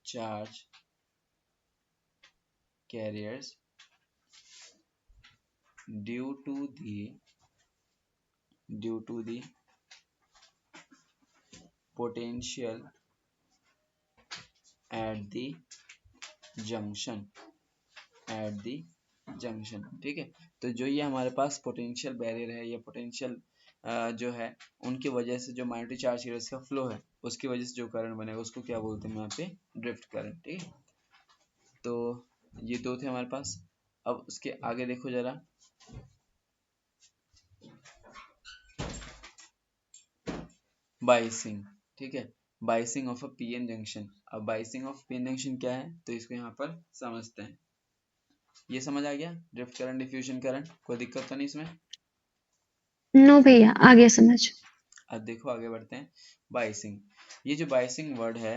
charge carriers due to the potential at the junction. ठीक है, तो जो ये हमारे पास पोटेंशियल बैरियर है या पोटेंशियल जो है उनकी वजह से जो माइनॉरिटी चार्ज कैरियर्स का फ्लो है उसकी वजह से जो करंट बनेगा उसको क्या बोलते हैं यहाँ पे? Drift current. ठीक है, तो ये दो थे हमारे पास। अब उसके आगे देखो जरा, बाइसिंग। ठीक है, biasing of a PN junction. अब बाइसिंग ऑफ पीएन जंक्शन क्या है, तो इसको यहाँ पर समझते हैं। ये समझ आ गया? ड्रिफ्ट करंट, डिफ्यूजन करंट, कोई दिक्कत तो नहीं इसमें? नो भैया, आ गया समझ। अब देखो आगे बढ़ते हैं। बाइसिंग, ये जो बाइसिंग वर्ड है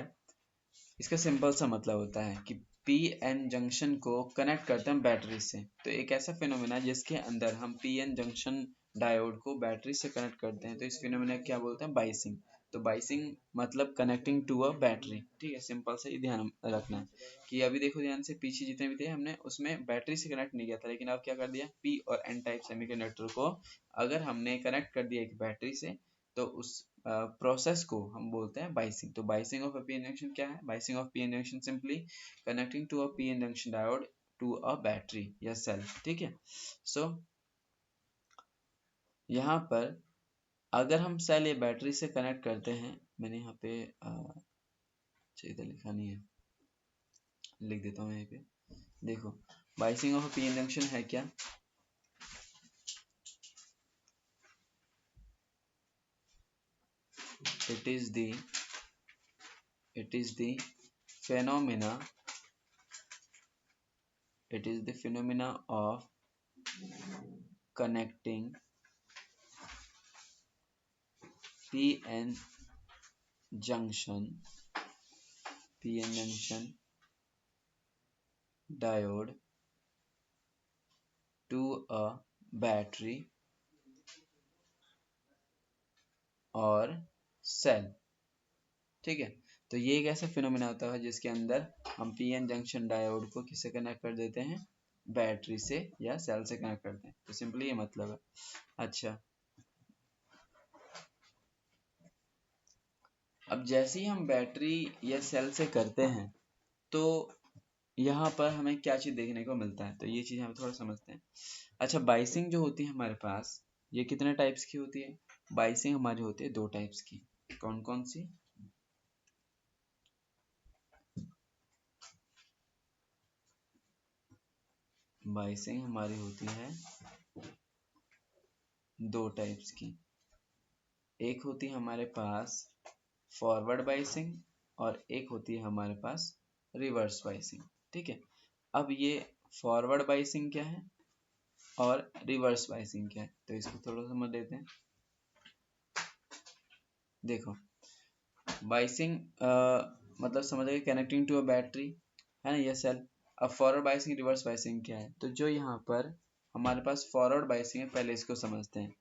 इसका सिंपल सा मतलब होता है कि पी एन जंक्शन को कनेक्ट करते हैं बैटरी से। तो एक ऐसा फिनोमेना जिसके अंदर हम पी एन जंक्शन डायोड को बैटरी से कनेक्ट करते हैं, तो इस फिनोमेना क्या बोलते हैं? बाइसिंग। तो बाइसिंग मतलब कनेक्टिंग टू अ बैटरी। ठीक है, सिंपल से ही ध्यान रखना है कि अभी देखो ध्यान से, पीछे जितने भी थे हमने उसमें बैटरी से कनेक्ट नहीं किया था, लेकिन अब क्या कर दिया, पी और एन टाइप सेमीकंडक्टर को अगर हमने कनेक्ट कर दिया एक बैटरी से, तो उस प्रोसेस को हम बोलते हैं बाइसिंग। तो biasing of a PN junction क्या है? Biasing of PN junction simply connecting to a PN junction diode to a battery या सेल। ठीक है, सो यहाँ पर अगर हम सेल या बैटरी से कनेक्ट करते हैं, मैंने यहाँ पे इधर लिखा नहीं है, लिख देता हूँ यहाँ पे। देखो, biasing of a PN junction है क्या? It is the phenomena of connecting PN junction diode to a battery और सेल। ठीक है, तो ये एक ऐसा फिनोमेना होता है जिसके अंदर हम पीएन जंक्शन डायोड को किससे कनेक्ट कर देते हैं? बैटरी से या सेल से कनेक्ट करते हैं। तो सिंपली ये मतलब है। अच्छा, अब जैसे ही हम बैटरी या सेल से करते हैं तो यहाँ पर हमें क्या चीज देखने को मिलता है, तो ये चीज हम थोड़ा समझते हैं। अच्छा, बाइसिंग जो होती है हमारे पास, ये कितने टाइप्स की होती है? बाइसिंग हमारी होती है दो टाइप्स की। कौन कौन सी? बाइसिंग हमारी होती है दो टाइप्स की। एक होती है हमारे पास फॉरवर्ड बाइसिंग और एक होती है हमारे पास रिवर्स बाइसिंग। ठीक है, अब ये फॉरवर्ड बाइसिंग क्या है और रिवर्स बाइसिंग क्या है, तो इसको थोड़ा समझ लेते हैं। देखो, बाइसिंग मतलब समझ गए, कनेक्टिंग टू अ बैटरी है ना, ये सेल। अब फॉरवर्ड बाइसिंग, रिवर्स बाइसिंग क्या है? तो जो यहाँ पर हमारे पास फॉरवर्ड बाइसिंग है, पहले इसको समझते हैं।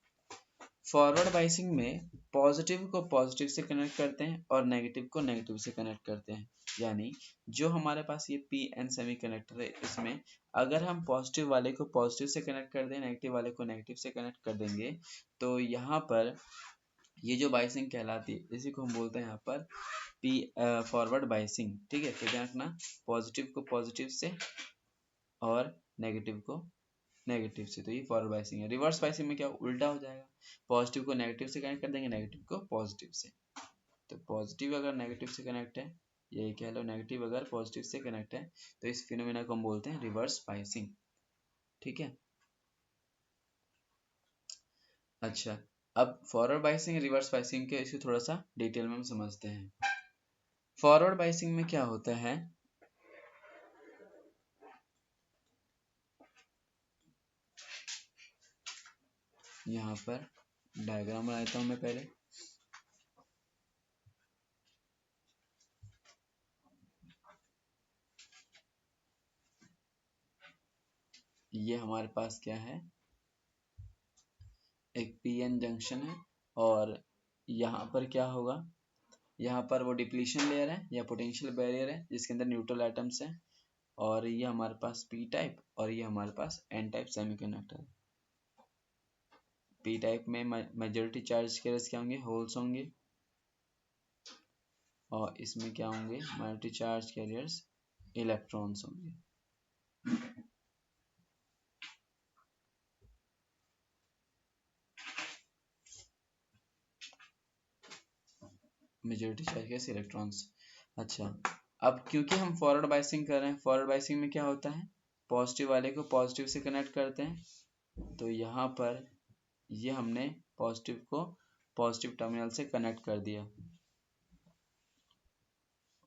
फॉरवर्ड बाइसिंग में पॉजिटिव को पॉजिटिव से कनेक्ट करते हैं और नेगेटिव को नेगेटिव से कनेक्ट करते हैं। यानी जो हमारे पास ये पी एन सेमी कनेक्टर है, इसमें अगर हम पॉजिटिव वाले को पॉजिटिव से कनेक्ट कर दें, नेगेटिव वाले को नेगेटिव से कनेक्ट कर देंगे, तो यहाँ पर ये जो बाइसिंग कहलाती है, इसी को हम बोलते हैं यहाँ पर पी फॉरवर्ड बाइसिंग। ठीक है, तो ध्यान रखना, पॉजिटिव को पॉजिटिव से और नेगेटिव को नेगेटिव से, तो ये फॉरवर्ड बाइसिंग है। रिवर्स बाइसिंग में क्या उल्टा हो जाएगा, पॉजिटिव को नेगेटिव से कनेक्ट कर देंगे, नेगेटिव को पॉजिटिव से। तो पॉजिटिव अगर नेगेटिव से कनेक्ट है, यही कह लो, नेगेटिव अगर पॉजिटिव से कनेक्ट है, तो इस फिनोमेना को हम बोलते हैं रिवर्स बाइसिंग। ठीक है, अच्छा, अब फॉरवर्ड बाइसिंग रिवर्स बाइसिंग के इसे थोड़ा सा डिटेल में हम समझते हैं। फॉरवर्ड बाइसिंग में क्या होता है, यहाँ पर डायग्राम बनाता हूँ मैं पहले। ये हमारे पास क्या है, एक पीएन जंक्शन है, और यहाँ पर क्या होगा, यहाँ पर वो डिप्लीशन लेयर है या पोटेंशियल बैरियर है जिसके अंदर न्यूट्रल एटम्स है, और ये हमारे पास पी टाइप और ये हमारे पास एन टाइप सेमीकंडक्टर है। पी टाइप में मेजॉरिटी चार्ज कैरियर्स क्या होंगे, होल्स होंगे, और इसमें क्या होंगे, माइनॉरिटी चार्ज कैरियर्स इलेक्ट्रॉन्स होंगे। Majority charge carriers electrons. अच्छा, अब क्योंकि हम फॉरवर्ड बाइसिंग कर रहे हैं, फॉरवर्ड बाइसिंग में क्या होता है, पॉजिटिव वाले को पॉजिटिव से कनेक्ट करते हैं, तो यहाँ पर ये हमने पॉजिटिव को पॉजिटिव टर्मिनल से कनेक्ट कर दिया,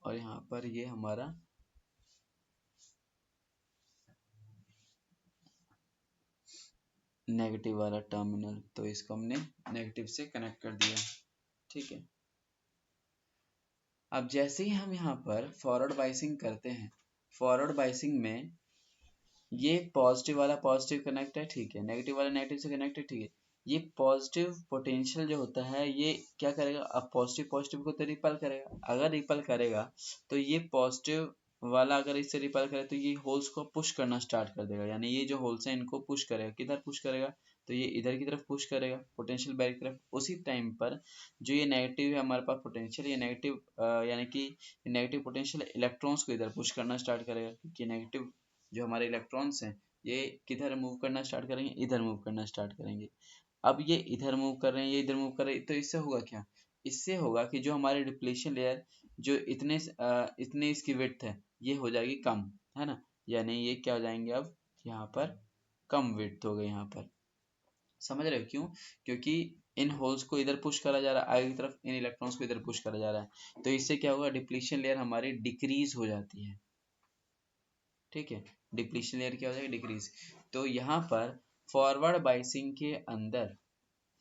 और यहाँ पर ये हमारा नेगेटिव वाला टर्मिनल, तो इसको हमने नेगेटिव से कनेक्ट कर दिया। ठीक है, अब जैसे ही हम यहाँ पर फॉरवर्ड बाइसिंग करते हैं, फॉरवर्ड बाइसिंग में ये पॉजिटिव वाला पॉजिटिव कनेक्ट है, ठीक है, नेगेटिव वाला नेगेटिव से कनेक्ट है, ठीक है। ये पॉजिटिव पोटेंशियल जो होता है, ये क्या करेगा, अब पॉजिटिव पॉजिटिव को तो रिपल करेगा, अगर रिपल करेगा तो ये पॉजिटिव वाला अगर इससे रिपल करे तो ये होल्स को पुश करना स्टार्ट कर देगा, यानी ये जो होल्स हैं इनको पुश करेगा, किधर पुश करेगा, तो ये इधर की तरफ पुश करेगा, पोटेंशियल बैरियर की तरफ। उसी टाइम पर जो ये नेगेटिव है हमारे पास पोटेंशियल, ये नेगेटिव यानी कि नेगेटिव पोटेंशियल इलेक्ट्रॉन्स को इधर पुश करना स्टार्ट करेगा, क्योंकि नेगेटिव जो हमारे इलेक्ट्रॉन्स हैं ये किधर मूव करना स्टार्ट करेंगे, इधर मूव करना स्टार्ट करेंगे। अब ये इधर मूव कर रहे हैं, ये इधर मूव कर रहे हैं, तो इससे होगा क्या, इससे होगा कि जो हमारे डिप्लीशन लेयर जो इतने इसकी विड्थ है, ये हो जाएगी कम, है ना, यानी ये क्या हो जाएंगे, अब यहाँ पर कम विड्थ हो गई यहाँ पर। समझ रहे हो क्यों, क्योंकि इन होल्स को इधर पुश करा जा रहा है, आगे की तरफ इन इलेक्ट्रॉन्स को इधर पुश करा जा रहा है, तो इससे क्या होगा, डिप्लीशन लेयर हमारी डिक्रीज हो जाती है। ठीक है, डिप्लीशन लेयर क्या हो जाएगी, डिक्रीज। तो यहाँ पर फॉरवर्ड बाइसिंग के अंदर,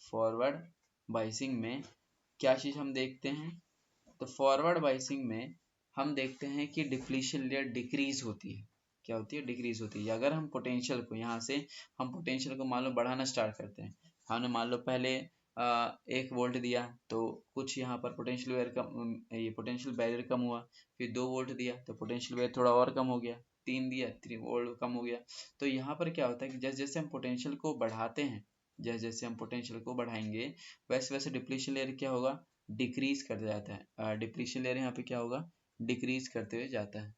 फॉरवर्ड बाइसिंग में क्या चीज हम देखते हैं, तो फॉरवर्ड बाइसिंग में हम देखते हैं कि डिप्लीशन लेयर डिक्रीज होती है। क्या होती है, डिक्रीज होती है। अगर हम पोटेंशियल को यहाँ से, हम पोटेंशियल को मान लो बढ़ाना स्टार्ट करते हैं, हमने मान लो पहले 1 वोल्ट दिया, तो कुछ यहाँ पर पोटेंशियल बैरियर कम, ये पोटेंशियल बैरियर कम हुआ, फिर 2 वोल्ट दिया तो पोटेंशियल बैरियर थोड़ा और कम हो गया, 3 दिया 3 वोल्ट कम हो गया। तो यहाँ पर क्या होता है कि जैसे जैसे हम पोटेंशियल को बढ़ाते हैं, जैसे जैसे हम पोटेंशियल को बढ़ाएंगे, वैसे वैसे डिप्लीशन लेयर क्या होगा, डिक्रीज करते जाता है। डिप्लीशन लेयर यहाँ पे क्या होगा, डिक्रीज करते हुए जाता है।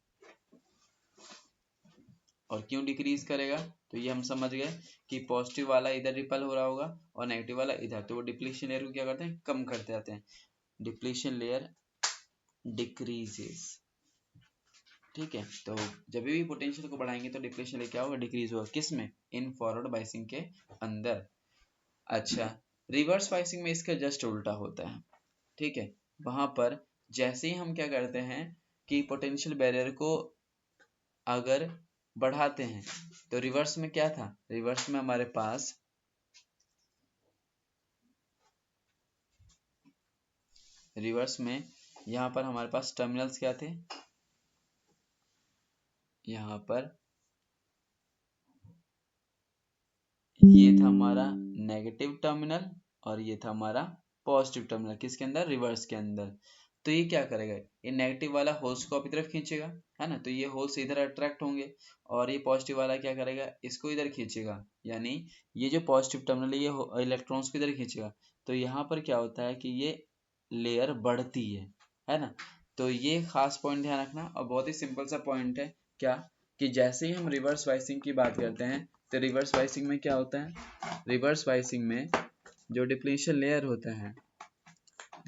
और क्यों डिक्रीज करेगा, तो ये हम समझ गए कि पॉजिटिव वाला इधर रिपल हो रहा होगा और नेगेटिव वाला इधर, तो वो डिप्लीशन लेयर को क्या करते हैं, कम करते जाते हैं, डिप्लीशन लेयर डिक्रीजेस। ठीक है, तो जब भी पोटेंशियल को बढ़ाएंगे तो डिप्लीशन लेयर क्या होगा, डिक्रीज होगा, किस में, इन फॉरवर्ड बाइसिंग के अंदर। अच्छा, रिवर्स बाइसिंग में इसका जस्ट उल्टा होता है। ठीक है, वहां पर जैसे ही हम क्या करते हैं कि पोटेंशियल बैरियर को अगर बढ़ाते हैं, तो रिवर्स में क्या था, रिवर्स में हमारे पास रिवर्स में यहाँ पर हमारे पास टर्मिनल्स क्या थे, यहाँ पर ये था हमारा नेगेटिव टर्मिनल, और ये था हमारा पॉजिटिव टर्मिनल किसके अंदर, रिवर्स के अंदर। तो ये क्या करेगा, ये नेगेटिव वाला होल्स को अपनी तरफ खींचेगा, है ना, तो ये होल्स इधर अट्रैक्ट होंगे, और ये पॉजिटिव वाला क्या करेगा, इसको इधर खींचेगा, यानी ये जो पॉजिटिव टर्मिनल है ये इलेक्ट्रॉन्स को इधर खींचेगा। तो यहाँ पर क्या होता है कि ये लेयर बढ़ती है ना। तो ये खास पॉइंट ध्यान रखना, और बहुत ही सिंपल सा पॉइंट है क्या, कि जैसे ही हम रिवर्स वाइसिंग की बात करते हैं तो रिवर्स वाइसिंग में क्या होता है, रिवर्स वाइसिंग में जो डिप्लीशन लेयर होता है,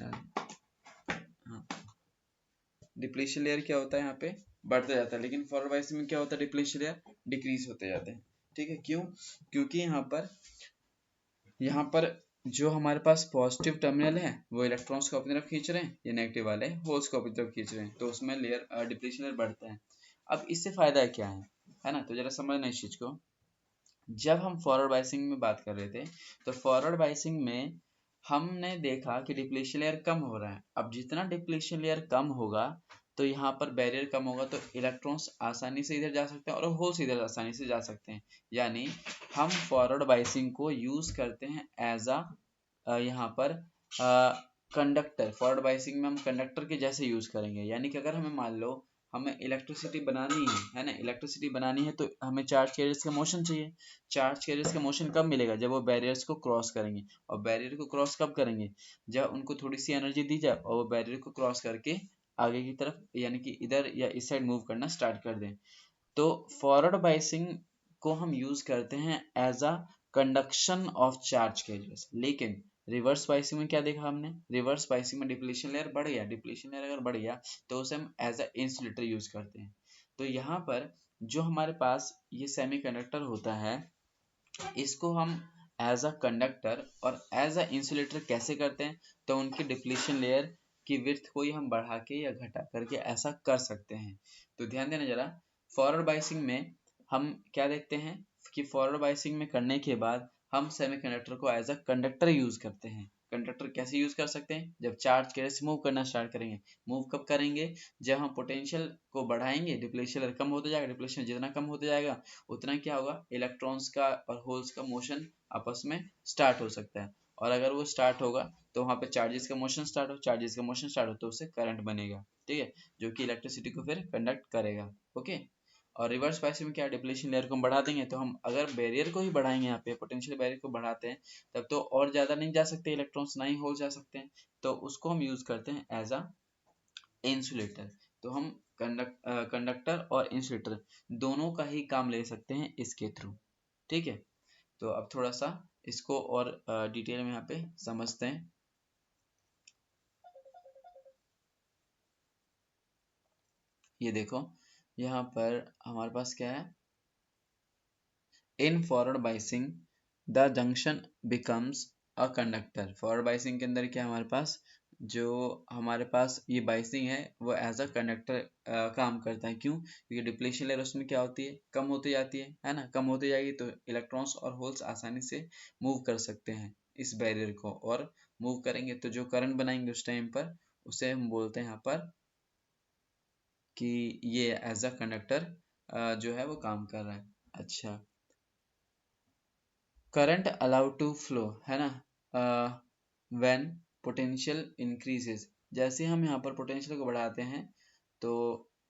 हाँ, डिप्लीशन लेयर क्या होता है यहाँ पे बढ़ता जाता है, लेकिन फॉरवर्ड वाइसिंग में क्या होता है, डिप्लीशन लेयर डिक्रीज होते जाते हैं। ठीक है, क्यों, क्योंकि यहाँ पर जो हमारे पास पॉजिटिव टर्मिनल है वो इलेक्ट्रॉन्स को अपनी तरफ खींच रहे हैं, ये नेगेटिव वाले होल्स को अपनी तरफ खींच रहे हैं, तो उसमें लेयर डिप्लीशन लेयर बढ़ता है। अब इससे फायदा क्या है ना, तो जरा समझना इस चीज को। जब हम फॉरवर्ड बाइसिंग में बात कर रहे थे तो फॉरवर्ड बाइसिंग में हमने देखा कि डिप्लीशन लेयर कम हो रहा है। अब जितना डिप्लीशन लेयर कम होगा तो यहाँ पर बैरियर कम होगा, तो इलेक्ट्रॉन्स आसानी से इधर जा सकते हैं और होल्स इधर आसानी से जा सकते हैं। यानी हम फॉरवर्ड बाइसिंग को यूज करते हैं एज यहाँ पर कंडक्टर। फॉरवर्ड बाइसिंग में हम कंडक्टर के जैसे यूज करेंगे, यानी कि अगर हमें मान लो हमें इलेक्ट्रिसिटी बनानी है ना, इलेक्ट्रिसिटी बनानी है तो हमें चार्ज कैरियर्स का मोशन चाहिए। चार्ज कैरियर्स का मोशन कब मिलेगा, जब वो बैरियर्स को क्रॉस करेंगे, और बैरियर को क्रॉस कब करेंगे, जब उनको थोड़ी सी एनर्जी दी जाए और वो बैरियर को क्रॉस करके आगे की तरफ यानी कि इधर या इस साइड मूव करना स्टार्ट कर दें। तो फॉरवर्ड बाइसिंग को हम यूज करते हैं as a conduction of charge carriers. लेकिन रिवर्स बाइसिंग में क्या देखा हमने, रिवर्स बाइसिंग में डिप्लीशन लेयर बढ़ गया, डिप्लीशन लेयर अगर बढ़ गया तो उसे हम एज अ इंसुलेटर यूज करते हैं। तो यहाँ पर जो हमारे पास ये सेमीकंडक्टर होता है इसको हम एज अ कंडक्टर और एज अ इंसुलेटर कैसे करते हैं, तो उनकी डिप्लीशन लेयर की विड्थ को ही हम बढ़ा के या घटा करके ऐसा कर सकते हैं। तो ध्यान देना जरा, फॉरवर्ड बाइसिंग में हम क्या देखते हैं कि फॉरवर्ड बाइसिंग में करने के बाद हम सेमीकंडक्टर को एज अ कंडक्टर यूज करते हैं। कंडक्टर कैसे यूज कर सकते हैं, जब चार्ज कैरियर से मूव करना स्टार्ट करेंगे। मूव कब करेंगे, जब हम पोटेंशियल को बढ़ाएंगे, डिप्लीशन कम होता जाएगा, डिप्लीशन जितना कम होता जाएगा उतना क्या होगा, इलेक्ट्रॉन्स का और होल्स का मोशन आपस में स्टार्ट हो सकता है। और अगर वो स्टार्ट होगा तो वहाँ पे चार्जेस का मोशन स्टार्ट हो, चार्जेस का मोशन स्टार्ट हो तो उससे करंट बनेगा, ठीक है, जो कि इलेक्ट्रिसिटी को फिर कंडक्ट करेगा। ओके, और रिवर्स बाइसिंग में क्या, डिप्लीशन लेयर को हम बढ़ा देंगे, तो हम अगर बैरियर को ही बढ़ाएंगे, यहाँ पे पोटेंशियल बैरियर को बढ़ाते हैं तब तो और ज्यादा नहीं जा सकते इलेक्ट्रॉन्स, ना ही होल जा सकते हैं, तो उसको हम यूज करते हैं एज अ इंसुलेटर। तो हम कंडक्टर और इंसुलेटर दोनों का ही काम ले सकते हैं इसके थ्रू। ठीक है, तो अब थोड़ा सा इसको और डिटेल में यहाँ पे समझते हैं। ये देखो यहाँ पर हमारे पास क्या है, in forward biasing the junction becomes a conductor. Forward biasing के अंदर क्या हमारे पास, जो हमारे पास ये बाइसिंग है वो एज अ कंडक्टर काम करता है। क्यों, क्योंकि डिप्लीशन लेयर उसमें क्या होती है, कम होती जाती है ना, कम होती जाएगी तो इलेक्ट्रॉन्स और होल्स आसानी से मूव कर सकते हैं इस बैरियर को, और मूव करेंगे तो जो करंट बनाएंगे उस टाइम पर उसे हम बोलते हैं यहाँ पर कि ये एज अ कंडक्टर जो है वो काम कर रहा है। अच्छा, करंट अलाउड टू फ्लो है ना, व्हेन पोटेंशियल इंक्रीजेस। जैसे हम यहाँ पर पोटेंशियल को बढ़ाते हैं तो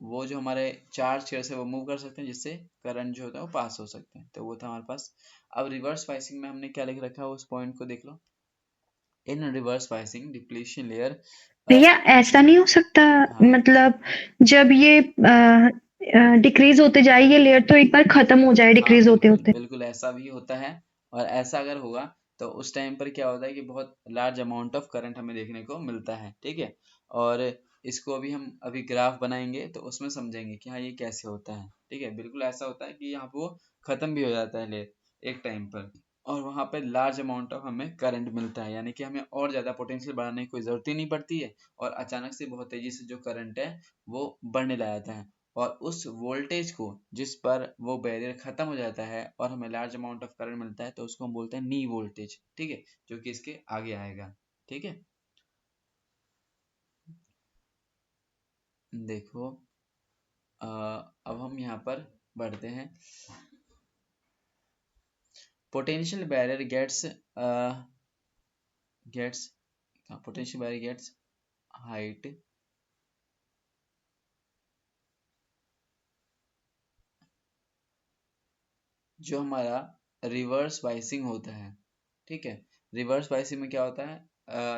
वो जो हमारे चार्ज चेयर से वो मूव कर सकते हैं, जिससे करंट जो होता है वो पास हो सकते हैं। तो वो था हमारे पास। अब रिवर्स बाइसिंग में हमने क्या लिख रखा है उस पॉइंट को देख लो। इन रिवर्स बाइसिंग डिप्लीशन लेयर, भैया ऐसा नहीं हो सकता, हाँ मतलब जब ये डिक्रीज होते जाए ये लेयर तो एक बार खत्म हो जाए हाँ डिक्रीज होते बिल्कुल होते। बिल्कुल ऐसा भी होता है। और ऐसा अगर होगा तो उस टाइम पर क्या होता है कि बहुत लार्ज अमाउंट ऑफ करंट हमें देखने को मिलता है। ठीक है, और इसको अभी हम अभी ग्राफ बनाएंगे तो उसमें समझेंगे कि हाँ ये कैसे होता है। ठीक है, बिल्कुल ऐसा होता है कि यहाँ पे वो खत्म भी हो जाता है लेयर एक टाइम पर, और वहाँ पे लार्ज अमाउंट ऑफ हमें करंट मिलता है, यानी कि हमें और ज़्यादा पोटेंशियल बढ़ाने की कोई ज़रूरत ही नहीं पड़ती है, और अचानक से बहुत तेज़ी से जो करंट है वो बढ़ने लग जाता है। और उस वोल्टेज को जिस पर वो बैरियर खत्म हो जाता है और हमें लार्ज अमाउंट ऑफ करंट मिलता है तो उसको हम बोलते हैं नी वोल्टेज। ठीक है, जो कि इसके आगे आएगा। ठीक है, देखो अब हम यहाँ पर बढ़ते हैं। Potential barrier gets gets, potential barrier gets height जो हमारा रिवर्स बाइसिंग होता है, ठीक है। रिवर्स बाइसिंग में क्या होता है,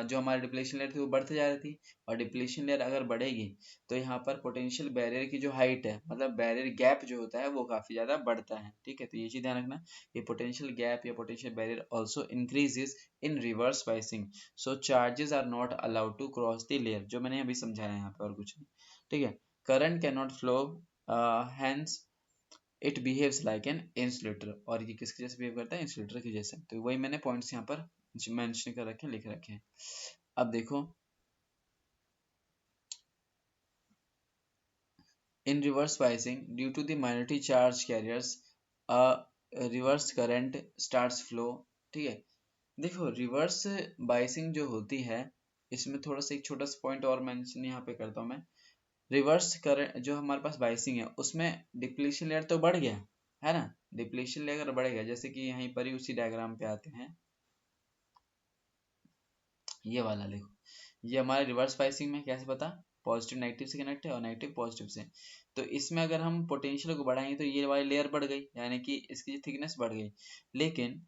जो हमारी डिप्लेशन लेयर थी वो बढ़ते जा रही थी, और डिप्लेशन लेयर अगर बढ़ेगी तो यहाँ पर पोटेंशियल बैरियर की जो हाइट है, मतलब बैरियर गैप जो होता है वो काफी ज्यादा बढ़ता है, ठीक है। तो ये चीज ध्यान रखना, ये पोटेंशियल गैप या potential barrier also increases in reverse biasing, so charges are not allowed to cross the layer, जो मैंने अभी समझाया यहाँ पे और कुछ नहीं, ठीक है। Current can not flow, hence it behaves like an insulator, और ये किसके जैसे बिहेव करता है, इंसुलेटर के जैसे। तो वही मैंने पॉइंट्स यहाँ पर मेंशन कर रखे हैं, लिख रखे हैं। अब देखो, in reverse biasing due to the minority charge carriers reverse current starts flow, ठीक है। देखो रिवर्स बाइसिंग जो होती है, इसमें थोड़ा सा एक छोटा सा पॉइंट और मेंशन यहाँ पे करता हूँ मैं। रिवर्स करंट जो हमारे पास बाइसिंग है उसमें डिप्लीशन लेयर तो बढ़ गया है ना, डिप्लीशन लेयर अगर बढ़ गया, जैसे कि यहीं पर ही उसी डायग्राम पे आते हैं, ये वाला देखो, ये हमारे रिवर्स बाइसिंग में कैसे पता, पॉजिटिव नेगेटिव से कनेक्ट है और नेगेटिव पॉजिटिव से। तो इसमें अगर हम पोटेंशियल को बढ़ाएंगे तो ये वाली लेयर बढ़ गई, यानी कि इसकी थिकनेस बढ़ गई, लेकिन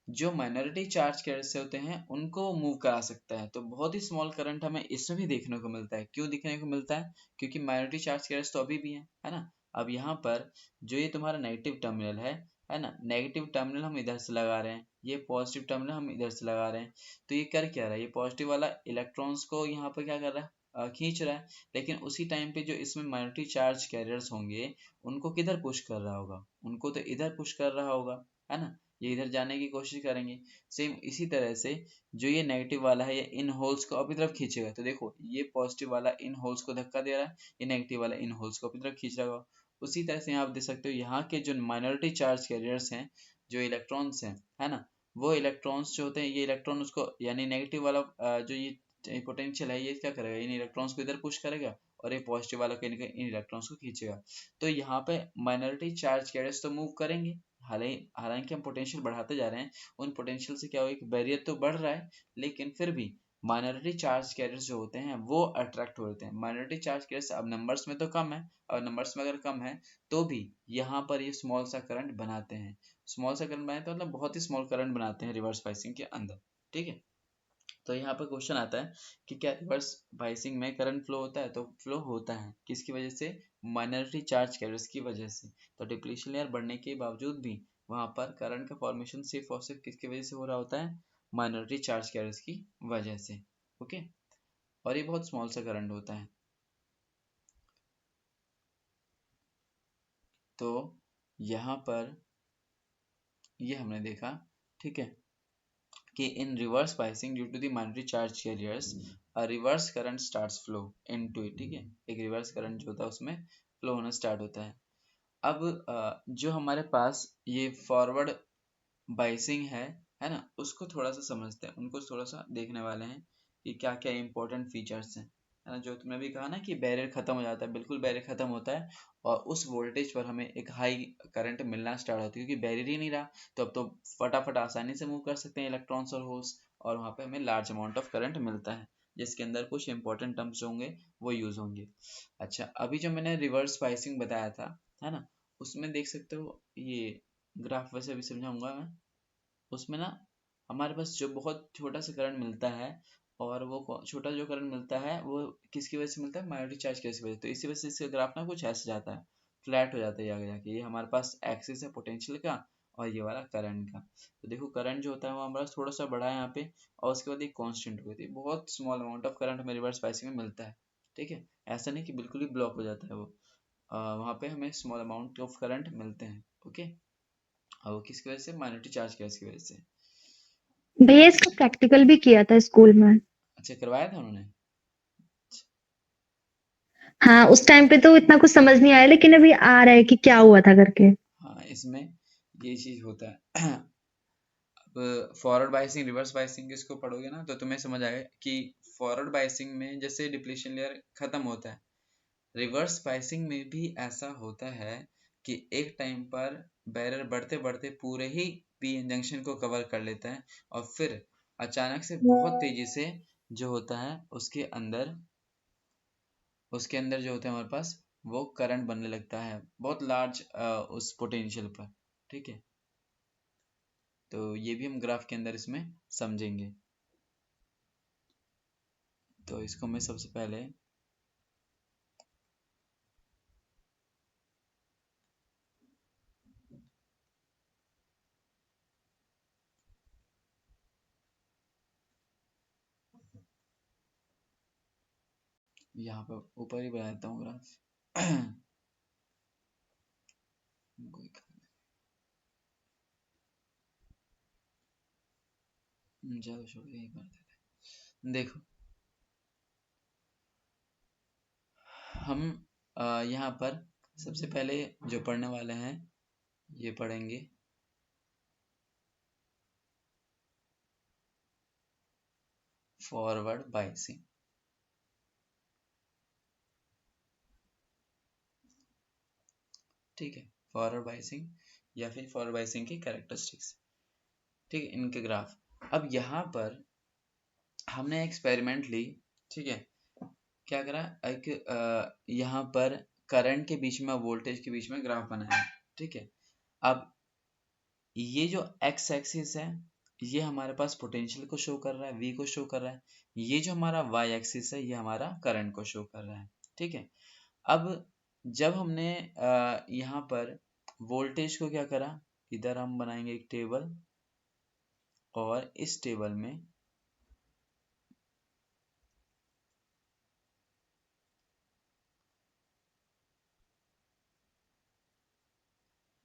जो माइनॉरिटी चार्ज कैरियर से होते हैं उनको मूव करा सकता है। तो बहुत ही स्मॉल करंट हमें इसमें भी देखने को मिलता है। क्यों देखने को मिलता है, क्योंकि माइनॉरिटी चार्ज कैरियर्स तो अभी भी है ना। अब यहाँ पर जो ये तुम्हारा नेगेटिव टर्मिनल है ना, नेगेटिव टर्मिनल हम इधर से लगा रहे हैं, ये पॉजिटिव टर्मिनल हम इधर से लगा रहे हैं। तो ये कर क्या रहा है, ये पॉजिटिव वाला इलेक्ट्रॉन्स को यहाँ पर क्या कर रहा है, खींच रहा है। लेकिन उसी टाइम पे जो इसमें माइनॉरिटी चार्ज कैरियर्स होंगे उनको किधर पुश कर रहा होगा, उनको तो इधर पुश कर रहा होगा, है ना। ये इधर जाने की कोशिश करेंगे। सेम इसी तरह से जो ये नेगेटिव वाला है ये इन होल्स को अपनी तरफ खींचेगा। तो देखो ये पॉजिटिव वाला इन होल्स को धक्का दे रहा है, ये नेगेटिव वाला इन होल्स को अपनी तरफ खींच रहा होगा। उसी तरह से यहाँ आप देख सकते हो यहाँ के जो माइनॉरिटी चार्ज कैरियर्स हैं, जो इलेक्ट्रॉन्स हैं, है ना, वो इलेक्ट्रॉन्स जो होते हैं, ये इलेक्ट्रॉन उसको यानी नेगेटिव वाला जो ये पोटेंशियल है ये क्या करेगा, इन इलेक्ट्रॉन्स को इधर पुश करेगा, और ये पॉजिटिव वाला इन इलेक्ट्रॉन्स को खींचेगा। तो यहाँ पे माइनॉरिटी चार्ज कैरियर्स तो मूव करेंगे, हालांकि हम पोटेंशियल बढ़ाते जा रहे हैं, उन पोटेंशियल से क्या होगा कि बैरियर तो बढ़ रहा है, लेकिन फिर भी माइनॉरिटी चार्ज कैरियर्स जो होते हैं वो अट्रैक्ट होते हैं। माइनॉरिटी चार्ज कैरियर्स अब नंबर्स में तो कम है, और नंबर्स में अगर कम है तो भी यहाँ पर ये स्मॉल सा करंट बनाते हैं। स्मॉल सा करंट बनाते हैं मतलब बहुत ही स्मॉल करंट बनाते हैं रिवर्स बाइसिंग के अंदर, ठीक है। तो यहाँ पर क्वेश्चन आता है कि क्या रिवर्स बाइसिंग में करंट फ्लो होता है, तो फ्लो होता है किसकी वजह से, माइनॉरिटी चार्ज कैरियर्स की वजह से। तो डिप्लीशन लेयर बढ़ने के बावजूद भी वहां पर करंट का फॉर्मेशन सिर्फ और सिर्फ किसकी वजह से हो रहा होता है, माइनॉरिटी चार्ज कैरियर्स की वजह से, ओके। और ये बहुत स्मॉल सा करंट होता है। तो यहाँ पर ये हमने देखा, ठीक है, कि in reverse biasing due to the magnetary charge carriers a reverse current starts flow into it, ठीक है। एक रिवर्स करंट जो होता है उसमें फ्लो होना स्टार्ट होता है। अब जो हमारे पास ये फॉरवर्ड बाइसिंग है ना, उसको थोड़ा सा समझते हैं, उनको थोड़ा सा देखने वाले हैं कि क्या क्या इंपॉर्टेंट फीचर्स हैं, है ना। जो तुमने भी कहा ना कि बैरियर खत्म हो जाता है, बिल्कुल बैरियर खत्म होता है, और उस वोल्टेज पर हमें एक हाई करंट मिलना स्टार्ट होती है, क्योंकि बैरियर ही नहीं रहा। तो अब तो फटाफट आसानी से मूव कर सकते हैं इलेक्ट्रॉन्स और होल्स, और वहाँ पे हमें लार्ज अमाउंट ऑफ करंट मिलता है, जिसके अंदर कुछ इंपॉर्टेंट टर्म्स जो होंगे वो यूज होंगे। अच्छा, अभी जो मैंने रिवर्स बाइसिंग बताया था, है ना, उसमें देख सकते हो ये ग्राफ वैसे भी समझाऊंगा मैं। उसमें ना हमारे पास जो बहुत छोटा सा करंट मिलता है, और वो छोटा जो करंट मिलता है वो किसकी वजह से मिलता है, माइनॉरिटी चार्ज की वजह से। तो इसी वजह से इसका ग्राफ ना कुछ ऐसे जाता है, फ्लैट हो जाता है आगे जाके। ये हमारे पास एक्सिस है पोटेंशियल का, और ये वाला करंट का। तो देखो करंट जो होता है वो हमारा थोड़ा सा बड़ा है यहाँ पे, और उसके बाद एक कांस्टेंट हुई थी, बहुत स्मॉल अमाउंट ऑफ करंट हमें रिवर्स बाइसिंग में मिलता है, ठीक है। ऐसा नहीं कि बिल्कुल ही ब्लॉक हो जाता है वो, वहाँ पे हमें स्मॉल अमाउंट ऑफ करंट मिलते हैं, ओके। और वो किसकी वजह से, माइनॉरिटी चार्ज की वजह से। भैया इसका प्रैक्टिकल भी किया था स्कूल में। अच्छा, करवाया था उन्होंने। हाँ, उस टाइम पे तो इतना कुछ समझ नहीं आया, लेकिन अभी आ रहा है कि क्या हुआ था करके। हाँ, इसमें ये चीज होता है। अब फॉरवर्ड बाइसिंग रिवर्स बाइसिंग इसको पढ़ोगे ना तो तुम्हें समझ आएगा कि फॉरवर्ड बाइसिंग में जैसे डिप्लीशन लेयर खत्म होता है, रिवर्स बाइसिंग में भी ऐसा होता है कि एक टाइम पर बैरियर बढ़ते बढ़ते पूरे ही पी एन जंक्शन को कवर कर लेता है, और फिर अचानक से बहुत तेजी से जो होता है उसके अंदर जो होता है हमारे पास वो करंट बनने लगता है बहुत लार्ज उस पोटेंशियल पर, ठीक है। तो ये भी हम ग्राफ के अंदर इसमें समझेंगे। तो इसको मैं सबसे पहले यहाँ पर ऊपर ही बना देता हूँ ग्राफ। चलो छोड़ो यही कर देते। देखो हम यहाँ पर सबसे पहले जो पढ़ने वाले हैं ये पढ़ेंगे फॉरवर्ड बाइसिंग। ठीक है, फॉरवर्ड बाइसिंग या फिर फॉरवर्ड बाइसिंग की कैरेक्टरिस्टिक्स, ठीक है, इनके ग्राफ। अब यहाँ पर हमने एक्सपेरिमेंट ली, ठीक है। क्या करा, एक यहाँ पर करंट के बीच में वोल्टेज के बीच में ग्राफ बनाया, ठीक है। अब ये जो एक्स एक्सिस है ये हमारे पास पोटेंशियल को शो कर रहा है, वी को शो कर रहा है। ये जो हमारा वाई एक्सिस है ये हमारा करंट को शो कर रहा है, ठीक है। अब जब हमने यहाँ पर वोल्टेज को क्या करा, इधर हम बनाएंगे एक टेबल और इस टेबल में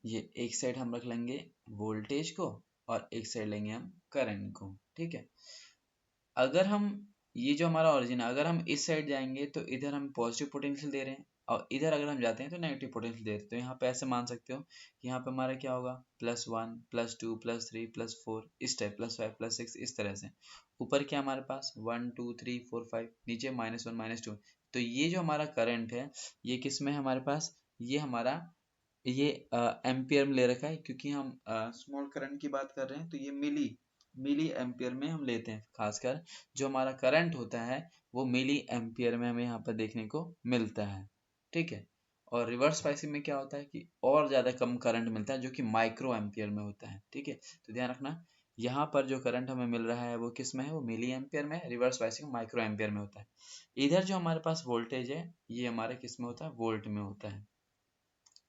ये एक साइड हम रख लेंगे वोल्टेज को और एक साइड लेंगे हम करंट को, ठीक है। अगर हम ये जो हमारा ओरिजिन है अगर हम इस साइड जाएंगे तो इधर हम पॉजिटिव पोटेंशियल दे रहे हैं और इधर अगर हम जाते हैं तो नेगेटिव पोटेंशियल दे रहे हैं। तो यहाँ पे ऐसे मान सकते हो कि यहाँ पे हमारा क्या होगा, +1 +2 +3 +4 इस टाइप, +5 +6 इस तरह से। ऊपर क्या हमारे पास 1 2 3 4 5, नीचे -1 -2। तो ये जो हमारा करंट है ये किस में है हमारे पास, ये हमारा ये एम्पियर में ले रखा है क्योंकि हम स्मॉल करंट की बात कर रहे हैं। तो ये मिली एम्पियर में हम लेते हैं, खासकर जो हमारा करंट होता है वो मिली एम्पियर में हमें यहाँ पर देखने को मिलता है, ठीक है। और रिवर्स बाइसिंग में क्या होता है कि और ज़्यादा कम करंट मिलता है जो कि माइक्रो एम्पियर में होता है, ठीक है। तो ध्यान रखना यहाँ पर जो करंट हमें मिल रहा है वो किस में है, वो मिली एम्पियर में है। रिवर्स बाइसिंग माइक्रो एम्पियर में होता है। इधर जो हमारे पास वोल्टेज है ये हमारे किस में होता है, वोल्ट में होता है।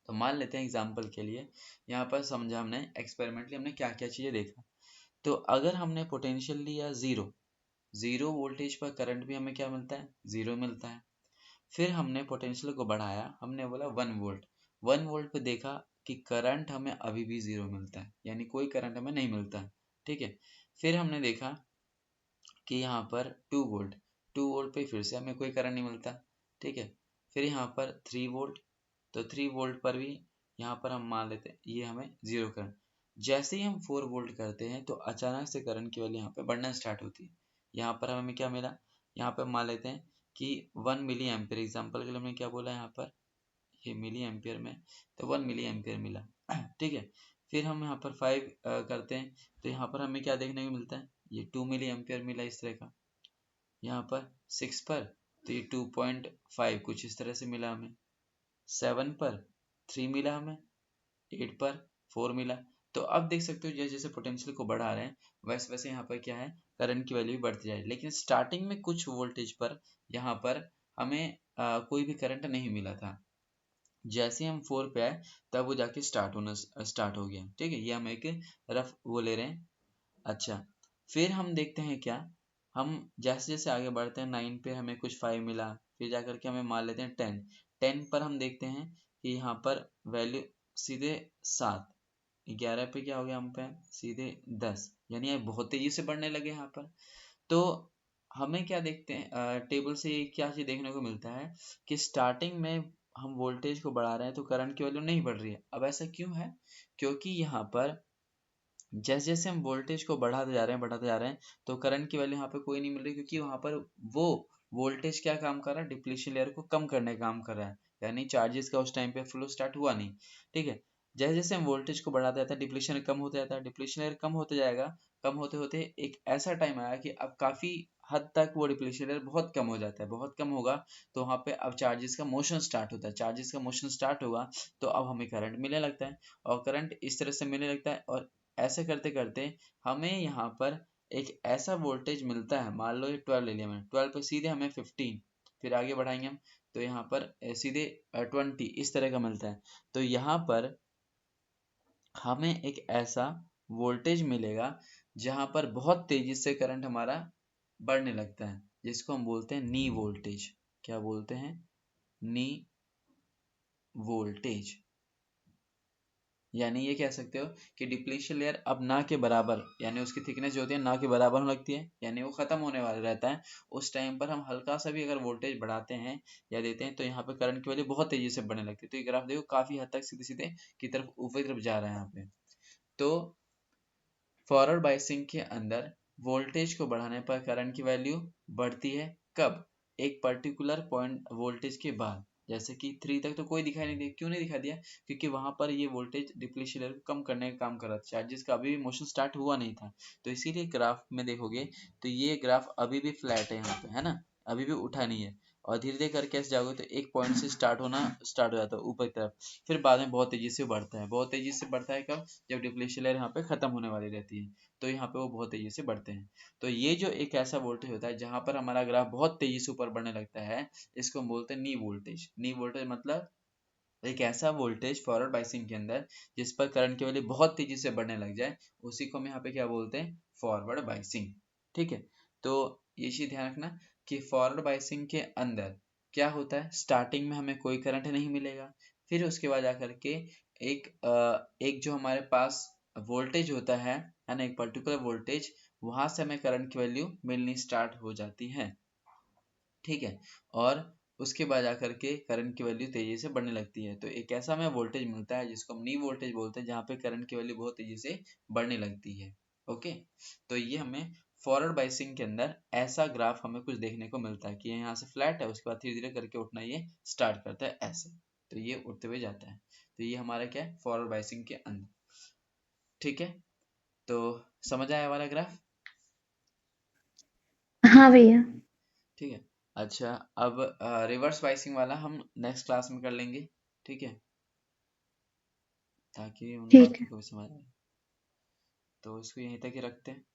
तो मान लेते हैं एग्जाम्पल के लिए यहाँ पर समझा हमने एक्सपेरिमेंटली हमने क्या क्या चीज़ें देखा। तो अगर हमने पोटेंशियल लिया जीरो वोल्टेज पर करंट भी हमें क्या मिलता है, जीरो मिलता है। फिर हमने पोटेंशियल को बढ़ाया, हमने बोला 1 वोल्ट, 1 वोल्ट पे देखा कि करंट हमें अभी भी जीरो मिलता है, यानी कोई करंट हमें नहीं मिलता है, ठीक है। फिर हमने देखा कि यहाँ पर 2 वोल्ट, 2 वोल्ट पे फिर से हमें कोई करंट नहीं मिलता, ठीक है। फिर यहाँ पर 3 वोल्ट, तो 3 वोल्ट पर भी यहाँ पर हम मान लेते हैं ये हमें जीरो करंट। जैसे ही हम 4 वोल्ट करते हैं तो अचानक से करंट की वैल्यू यहाँ पे बढ़ना स्टार्ट होती है। यहाँ पर हमें क्या मिला, यहाँ पर मान लेते हैं कि 1 मिली एम्पियर, एग्जाम्पल के लिए हमने क्या बोला यहाँ पर, ये मिली एम्पियर में, तो 1 मिली एम्पियर मिला, ठीक है। फिर हम यहाँ पर 5 करते हैं तो यहाँ पर हमें क्या देखने को मिलता है, ये 2 मिली एम्पियर मिला इस तरह का। यहाँ पर 6 पर तो ये 2.5 कुछ इस तरह से मिला हमें। 7 पर 3 मिला हमें। 8 पर 4 मिला। तो अब देख सकते हो जैसे जैसे पोटेंशियल को बढ़ा रहे हैं वैसे वैसे यहाँ पर क्या है, करंट की वैल्यू भी बढ़ती जाए। लेकिन स्टार्टिंग में कुछ वोल्टेज पर यहाँ पर हमें कोई भी करंट नहीं मिला था। जैसे हम 4 पे आए तब वो जाके स्टार्ट हो गया, ठीक है। ये हम एक रफ वो ले रहे हैं। अच्छा, फिर हम देखते हैं क्या, हम जैसे जैसे आगे बढ़ते हैं 9 पे हमें कुछ 5 मिला, फिर जाकर के हमें मान लेते हैं 10, 10 पर हम देखते हैं कि यहाँ पर वैल्यू सीधे 7, 11 पे क्या हो गया हम पे सीधे 10, यानी ये बहुत तेजी से बढ़ने लगे यहाँ पर। तो हमें क्या देखते हैं टेबल से क्या चीज देखने को मिलता है कि स्टार्टिंग में हम वोल्टेज को बढ़ा रहे हैं तो करंट की वैल्यू नहीं बढ़ रही है। अब ऐसा क्यों है, क्योंकि यहाँ पर जैसे जैसे हम वोल्टेज को बढ़ाते जा रहे हैं तो करंट की वैल्यू यहाँ पे कोई नहीं मिल रही, क्योंकि वहाँ पर वो वोल्टेज क्या काम कर रहा है, डिप्लीशन लेयर को कम करने का काम कर रहा है, यानी चार्जेस का उस टाइम पे फ्लो स्टार्ट हुआ नहीं, ठीक है। जैसे जैसे हम वोल्टेज को बढ़ाते जाता है डिप्लीशन कम होता जाता है, डिप्लीशन कम होते जाएगा, कम होते होते एक ऐसा टाइम आया कि अब काफी हद तक वो डिप्लीशन बहुत कम हो जाता है, बहुत कम होगा तो वहाँ पे अब चार्जेस का मोशन स्टार्ट होता है, चार्जेस का मोशन स्टार्ट होगा तो अब हमें करंट मिलने लगता है, और करंट इस तरह से मिलने लगता है, और ऐसे करते करते हमें यहाँ पर एक ऐसा वोल्टेज मिलता है, मान लो ये 12 ले लिया मैंने, 12 पे सीधे हमें 15, फिर आगे बढ़ाएंगे हम तो यहाँ पर सीधे 20 इस तरह का मिलता है। तो यहाँ पर हमें एक ऐसा वोल्टेज मिलेगा जहां पर बहुत तेजी से करंट हमारा बढ़ने लगता है, जिसको हम बोलते हैं नी वोल्टेज। क्या बोलते हैं? नी वोल्टेज। यानी ये कह सकते हो कि डिप्लीशन लेयर अब ना के बराबर, यानी उसकी थिकनेस जो होती है ना के बराबर होने लगती है, यानी वो खत्म होने वाला रहता है। उस टाइम पर हम हल्का सा भी अगर वोल्टेज बढ़ाते हैं या देते हैं तो यहाँ पे करंट की वैल्यू बहुत तेजी से बढ़ने लगती है। तो ये ग्राफ देखो काफी हद तक सीधे सीधे की तरफ ऊपर की तरफ जा रहा है यहाँ पे। तो फॉरवर्ड बायसिंग के अंदर वोल्टेज को बढ़ाने पर करंट की वैल्यू बढ़ती है। कब? एक पर्टिकुलर पॉइंट वोल्टेज के बाद, जैसे कि 3 तक तो कोई दिखाई नहीं दिया। क्यों नहीं दिखा दिया? क्योंकि वहां पर ये वोल्टेज डिप्लीशन लेवल को कम करने का काम कर रहा था, चार्जेस का अभी भी मोशन स्टार्ट हुआ नहीं था। तो इसीलिए ग्राफ में देखोगे तो ये ग्राफ अभी भी फ्लैट है यहाँ पे, है ना, अभी भी उठा नहीं है। और धीरे धीरे करके ऐसे जाओगे तो एक पॉइंट से स्टार्ट होना स्टार्ट हो जाता है ऊपर की तरफ, फिर बाद में बहुत तेजी से बढ़ता है। बहुत तेजी से बढ़ता है कब? जब डिप्लीशन लेयर यहाँ पे खत्म होने वाली रहती है, तो यहाँ पे वो बहुत तेजी से बढ़ते हैं। तो ये जो एक ऐसा वोल्टेज होता है जहां पर हमारा ग्राफ बहुत तेजी से ऊपर बढ़ने लगता है, इसको हम बोलते हैं नी वोल्टेज। नी वोल्टेज मतलब एक ऐसा वोल्टेज फॉरवर्ड बायसिंग के अंदर जिस पर करंट की वैल्यू बहुत तेजी से बढ़ने लग जाए, उसी को हम यहाँ पे क्या बोलते हैं? Forward biasing. ठीक है, तो ये चीज ध्यान रखना कि फॉरवर्ड बायसिंग के अंदर क्या होता है, स्टार्टिंग में हमें कोई करंट नहीं मिलेगा, फिर उसके बाद आकर के एक जो हमारे पास वोल्टेज होता है ना, एक पर्टिकुलर वोल्टेज, वहां से हमें करंट की वैल्यू मिलनी स्टार्ट हो जाती है। ठीक है, और उसके बाद आकर के करंट की वैल्यू तेजी से बढ़ने लगती है। तो एक ऐसा हमें वोल्टेज मिलता है जिसको हम नी वोल्टेज बोलते हैं, जहाँ पे करंट की वैल्यू बहुत तेजी से बढ़ने लगती है। ओके, तो ये हमें फॉरवर्ड बायसिंग के अंदर ऐसा ग्राफ हमें कुछ देखने को मिलता है कि यहाँ से फ्लैट है, उसके बाद धीरे धीरे करके उठना ये स्टार्ट करता है ऐसे, तो ये उठते हुए जाता है। तो ये हमारा क्या है? फॉरवर्ड बायसिंग के अंदर। ठीक है, तो समझ आया वाला ग्राफ? हाँ भैया। ठीक है। अच्छा, अब रिवर्स बाइसिंग वाला हम नेक्स्ट क्लास में कर लेंगे। ठीक है, ताकि उन ठीक बाकी है। को भी समझ आए। तो इसको यहीं तक ही रखते हैं।